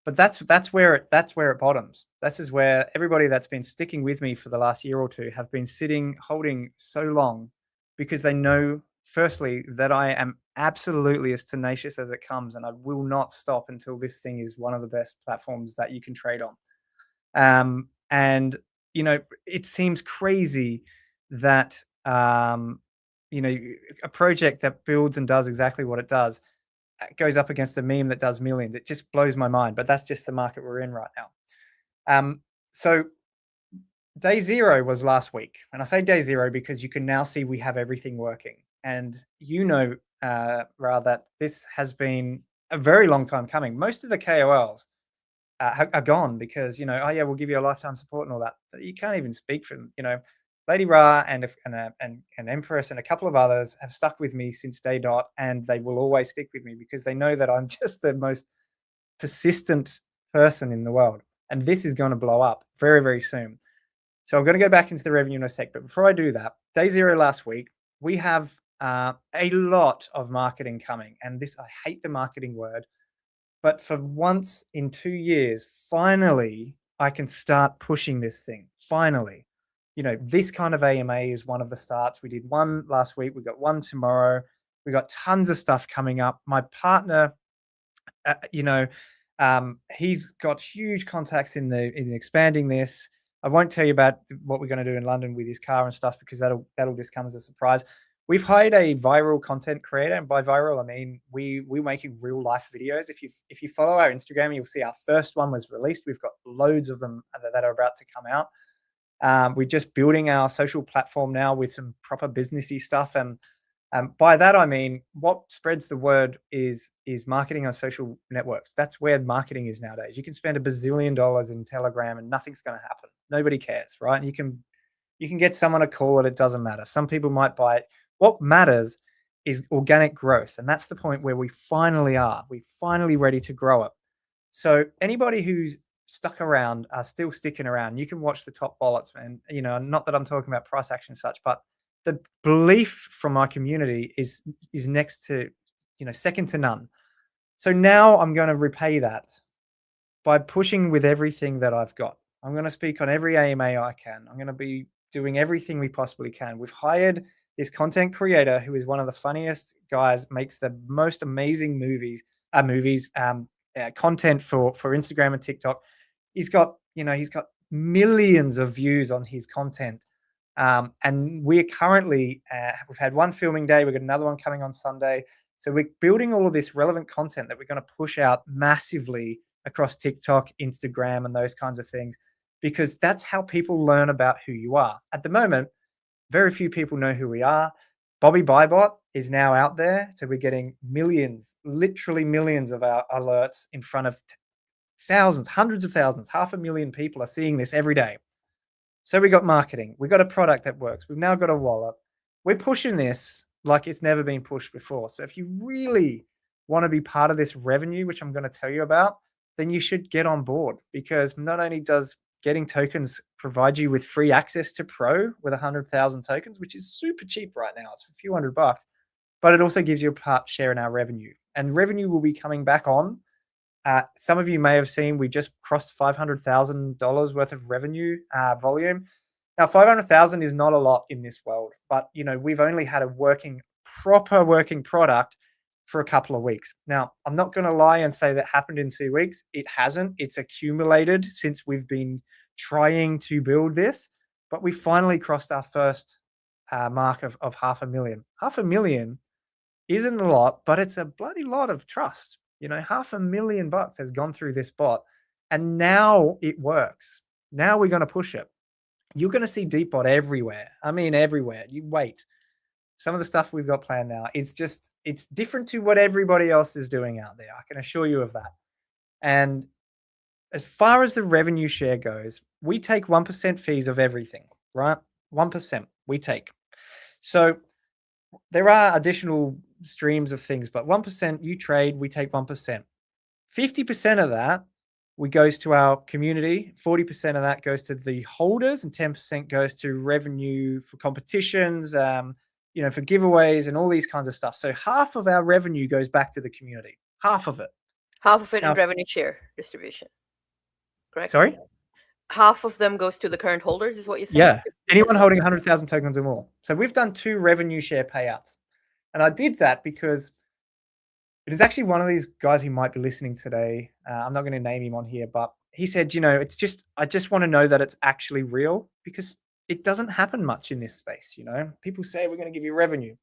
But that's where it bottoms. This is where everybody that's been sticking with me for the last year or two have been sitting holding so long because they know, firstly, that I am absolutely as tenacious as it comes, and I will not stop until this thing is one of the best platforms that you can trade on. And it seems crazy that a project that builds and does exactly what it does goes up against a meme that does millions. It just blows my mind, but that's just the market we're in right now. So day zero was last week, and I say day zero because you can now see we have everything working, and Ra, that this has been a very long time coming. Most of the KOLs are gone because oh yeah, we'll give you a lifetime support and all that. You can't even speak for them. Lady Ra and Empress and a couple of others have stuck with me since day dot, and they will always stick with me because they know that I'm just the most persistent person in the world. And this is going to blow up very, very soon. So I'm going to go back into the revenue in a sec. But before I do that, day zero last week, we have a lot of marketing coming. And this, I hate the marketing word, but for once in 2 years, finally, I can start pushing this thing. Finally. This kind of AMA is one of the starts. We did one last week. We got one tomorrow. We got tons of stuff coming up. My partner, he's got huge contacts in expanding this. I won't tell you about what we're going to do in London with his car and stuff because that'll just come as a surprise. We've hired a viral content creator, and by viral I mean we're making real life videos. If you follow our Instagram, you'll see our first one was released. We've got loads of them that are about to come out. We're just building our social platform now with some proper businessy stuff, and by that I mean what spreads the word is marketing on social networks. That's where marketing is nowadays. You can spend $1 bazillion in Telegram and nothing's going to happen. Nobody cares, right? And you can get someone to call it. It doesn't matter. Some people might buy it. What matters is organic growth, and that's the point where we finally are. We're finally ready to grow it. So anybody who's stuck around are still sticking around. You can watch the top wallets, and not that I'm talking about price action and such, but the belief from my community is next to, second to none. So now I'm going to repay that by pushing with everything that I've got. I'm going to speak on every AMA I can. I'm going to be doing everything we possibly can. We've hired this content creator who is one of the funniest guys, makes the most amazing content for Instagram and TikTok. He's got millions of views on his content. And we're currently, we've had one filming day. We've got another one coming on Sunday. So we're building all of this relevant content that we're going to push out massively across TikTok, Instagram, and those kinds of things, because that's how people learn about who you are. At the moment, very few people know who we are. Bobby Bybot is now out there. So we're getting millions, literally millions of our alerts in front of thousands, hundreds of thousands, 500,000 people are seeing this every day. So we got marketing. We got a product that works. We've now got a wallet. We're pushing this like it's never been pushed before. So if you really want to be part of this revenue, which I'm going to tell you about, then you should get on board, because not only does getting tokens provide you with free access to Pro with 100,000 tokens, which is super cheap right now. It's a few $100, but it also gives you a part share in our revenue, and revenue will be coming back on. Some of you may have seen we just crossed $500,000 worth of revenue volume. Now, 500,000 is not a lot in this world, but we've only had a proper working product for a couple of weeks. Now, I'm not going to lie and say that happened in 2 weeks. It hasn't. It's accumulated since we've been trying to build this, but we finally crossed our first mark of 500,000. 500,000 isn't a lot, but it's a bloody lot of trust. $500,000 has gone through this bot, and now it works. Now we're going to push it. You're going to see Deepbot everywhere. I mean, everywhere. You wait. Some of the stuff we've got planned now, it's different to what everybody else is doing out there. I can assure you of that. And as far as the revenue share goes, we take 1% fees of everything, right? 1% we take. So there are additional streams of things, but 1% you trade, we take 1%. 50% of that goes to our community, 40% of that goes to the holders, and 10% goes to revenue for competitions, for giveaways and all these kinds of stuff. So half of our revenue goes back to the community. Half of it. Half of it in revenue share distribution. Correct? Sorry? Half of them goes to the current holders, is what you're saying? Yeah. Anyone holding 100,000 tokens or more. So we've done 2 revenue share payouts. And I did that because it is actually one of these guys who might be listening today. I'm not going to name him on here, but he said, I just want to know that it's actually real, because it doesn't happen much in this space. People say we're going to give you revenue.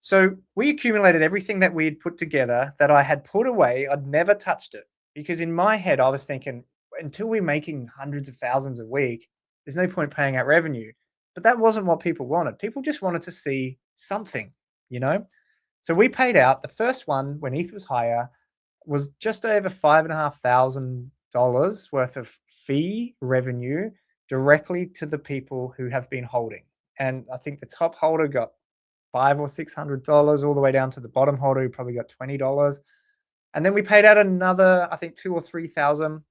So we accumulated everything that we had put together that I had put away. I'd never touched it, because in my head, I was thinking, until we're making hundreds of thousands a week, there's no point paying out revenue. But that wasn't what people wanted. People just wanted to see something, So we paid out. The first one, when ETH was higher, was just over $5,500 worth of fee revenue directly to the people who have been holding. and I think the top holder got $500 or $600, all the way down to the bottom holder who probably got $20. And then we paid out another, I think, 2,000 or 3,000,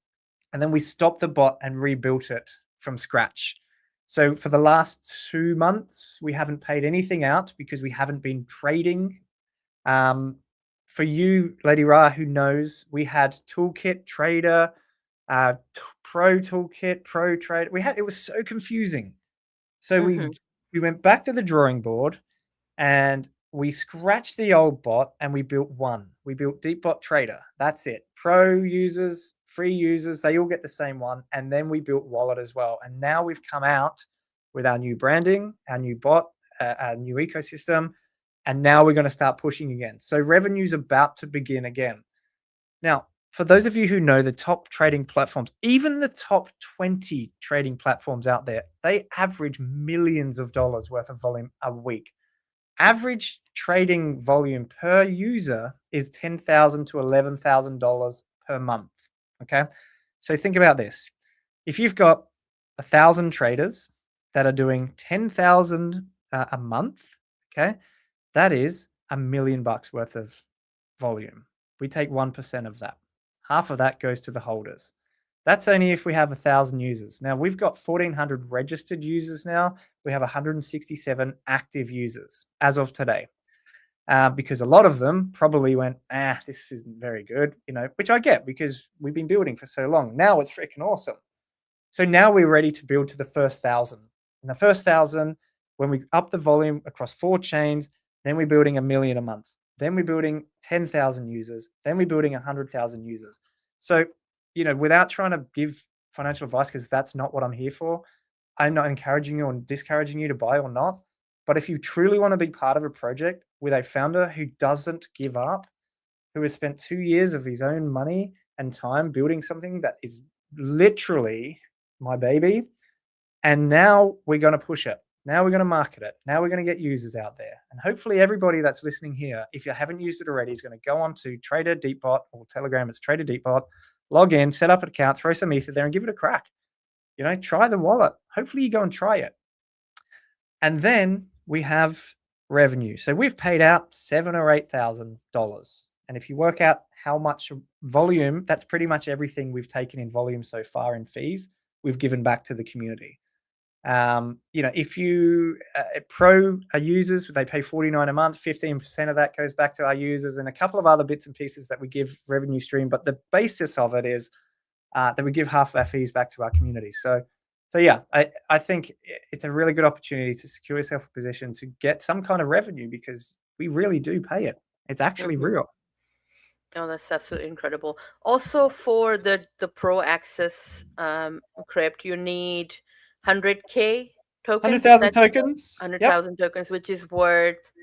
and then we stopped the bot and rebuilt it from scratch. So for the last 2 months, we haven't paid anything out because we haven't been trading. For you, Lady Ra, who knows, we had Toolkit Trader, Pro Toolkit, Pro Trader. It was so confusing. So we went back to the drawing board and we scratched the old bot and we built one. We built DeepBot Trader. That's it. Pro users, free users, they all get the same one. And then we built Wallet as well. And now we've come out with our new branding, our new bot, our new ecosystem. And now we're going to start pushing again. So revenue's about to begin again. Now, for those of you who know the top trading platforms, even the top 20 trading platforms out there, they average millions of dollars worth of volume a week. Average trading volume per user is $10,000 to $11,000 per month. Okay. So think about this. If you've got 1,000 traders that are doing 10,000 a month, okay, that is $1 million worth of volume. We take 1% of that. Half of that goes to the holders. That's only if we have 1,000 users. Now we've got 1,400 registered users now. We have 167 active users as of today. Because a lot of them probably went, this isn't very good, which I get because we've been building for so long. Now it's freaking awesome. So now we're ready to build to the first 1,000. And the first 1,000, when we up the volume across 4 chains, then we're building $1 million a month. Then we're building 10,000 users. Then we're building 100,000 users. So, without trying to give financial advice, because that's not what I'm here for, I'm not encouraging you or discouraging you to buy or not. But if you truly want to be part of a project with a founder who doesn't give up, who has spent 2 years of his own money and time building something that is literally my baby, and now we're going to push it. Now we're going to market it. Now we're going to get users out there. And hopefully everybody that's listening here, if you haven't used it already, is going to go on to Trader DeepBot or Telegram. It's Trader DeepBot. Log in, set up an account, throw some Ether there and give it a crack. Try the wallet. Hopefully you go and try it. And then we have revenue. So we've paid out $7,000 or $8,000. And if you work out how much volume, that's pretty much everything we've taken in volume so far in fees, we've given back to the community. If you pro users, they pay $49 a month, 15% of that goes back to our users, and a couple of other bits and pieces that we give revenue stream. But the basis of it is that we give half of our fees back to our community. So yeah, I think it's a really good opportunity to secure yourself a position to get some kind of revenue because we really do pay it. It's actually real. Oh, that's absolutely incredible. Also, for the Pro Access crypt, you need 100K tokens. 100,000 tokens. 100,000 tokens, which is worth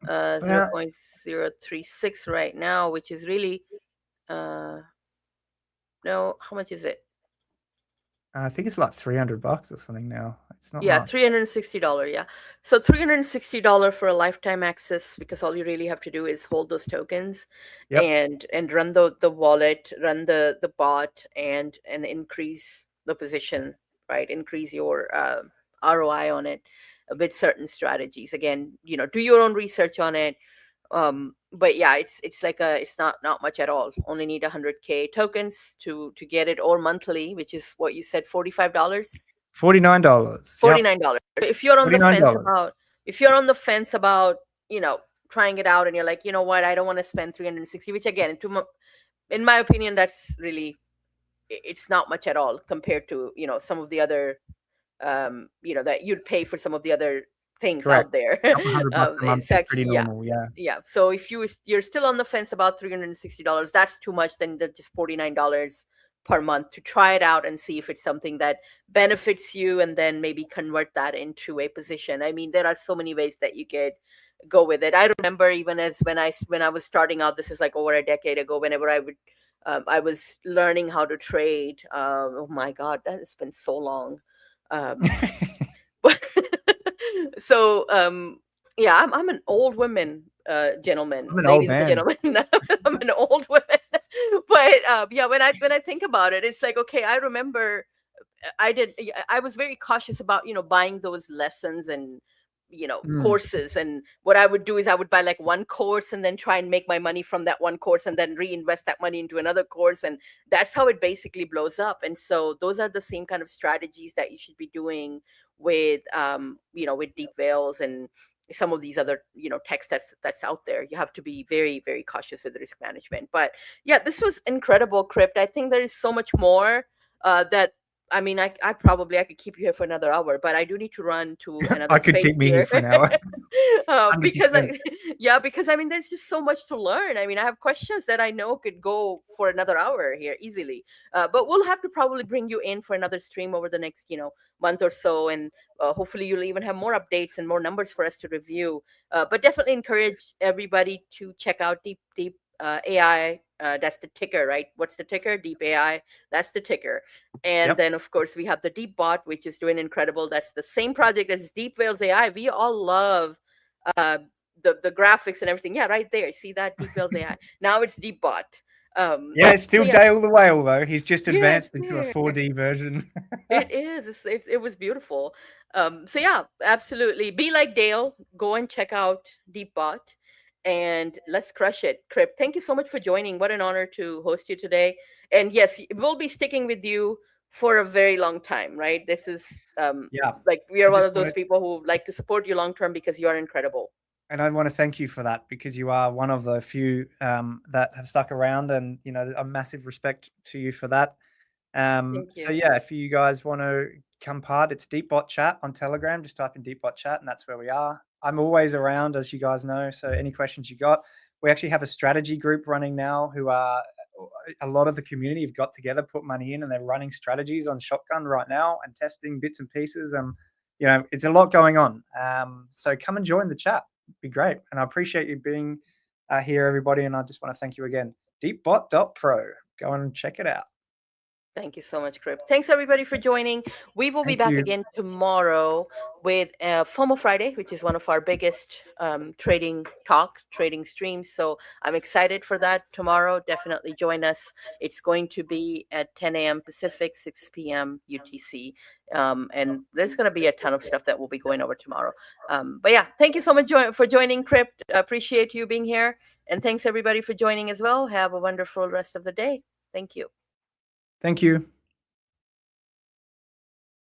0.036 right now, which is really no, how much is it? I think it's like $300 or something now. It's not much. $360. Yeah, so $360 for a lifetime access, because all you really have to do is hold those tokens and run the wallet, run the bot, and increase the position, right? Increase your ROI on it with certain strategies. Again, do your own research on it. But yeah, it's not much at all. Only need 100K tokens to get it, or monthly, which is what you said, $45. $49. $49. If you're on the fence about trying it out, and you're like, what, I don't want to spend 360, which again, in my opinion, that's really, it's not much at all compared to some of the other that you'd pay for some of the other things out there. $100 a month is pretty normal. Yeah. So if you're still on the fence about $360, that's too much. Then just $49 per month to try it out and see if it's something that benefits you, and then maybe convert that into a position. I mean, there are so many ways that you could go with it. I remember even as when I was starting out, this is like over a decade ago, whenever I was learning how to trade. Oh my God, that has been so long. So yeah, I'm an old woman, gentlemen, ladies and gentlemen. I'm an old woman. But yeah, when I think about it, it's like, okay, I remember I was very cautious about, buying those lessons and, Mm. courses. And what I would do is I would buy like one course and then try and make my money from that one course and then reinvest that money into another course. And that's how it basically blows up. And so those are the same kind of strategies that you should be doing with, with deep whales and some of these other, text that's out there. You have to be very, very cautious with risk management. But yeah, this was incredible, Crypt. I think there is so much more that I mean, I could keep you here for another hour, but I do need to run to another I could space keep me here here. for an hour. Because 100%. because I mean, there's just so much to learn. I mean, I have questions that I know could go for another hour here easily. But we'll have to probably bring you in for another stream over the next, month or so, and hopefully you'll even have more updates and more numbers for us to review. But definitely encourage everybody to check out Deep AI. That's the ticker, right? What's the ticker? Deep AI. That's the ticker. And Yep. then, of course, we have the DeepBot, which is doing incredible. That's the same project as Deep Whales AI. We all love uh, the graphics and everything. Yeah, right there. See that Deep Whales AI. Now it's DeepBot. Yeah, it's So still yeah, Dale the Whale though. He's just yeah, advanced into a 4D version. it is. It was beautiful. So yeah, absolutely. Be like Dale. Go and check out DeepBot, and let's crush it. Crip, thank you so much for joining. What an honor to host you today. And yes, we'll be sticking with you for a very long time. Right? This is Yeah. like we are I one just of want those to people who like to support you long term because you are incredible. And I want to thank you for that because you are one of the few that have stuck around, and a massive respect to you for that. Thank So you. yeah, if you guys want to come part, it's DeepBot Chat on Telegram. Just type in DeepBot Chat, and that's where we are. I'm always around, as you guys know. So any questions you got, we actually have a strategy group running now. Who are a lot of the community have got together, put money in, and they're running strategies on Shotgun right now and testing bits and pieces. It's a lot going on. So come and join the chat. It'd be great, and I appreciate you being here, everybody. And I just want to thank you again. Deepbot.pro. Go and check it out. Thank you so much, Crip. Thanks everybody for joining. We will be Thank back you. again tomorrow with FOMO Friday, which is one of our biggest trading streams. So I'm excited for that tomorrow. Definitely join us. It's going to be at 10 a.m. Pacific, 6 p.m. UTC. And there's going to be a ton of stuff that will be going over tomorrow. But yeah, thank you so much for joining, Crip. Appreciate you being here. And thanks everybody for joining as well. Have a wonderful rest of the day. Thank you. Thank you.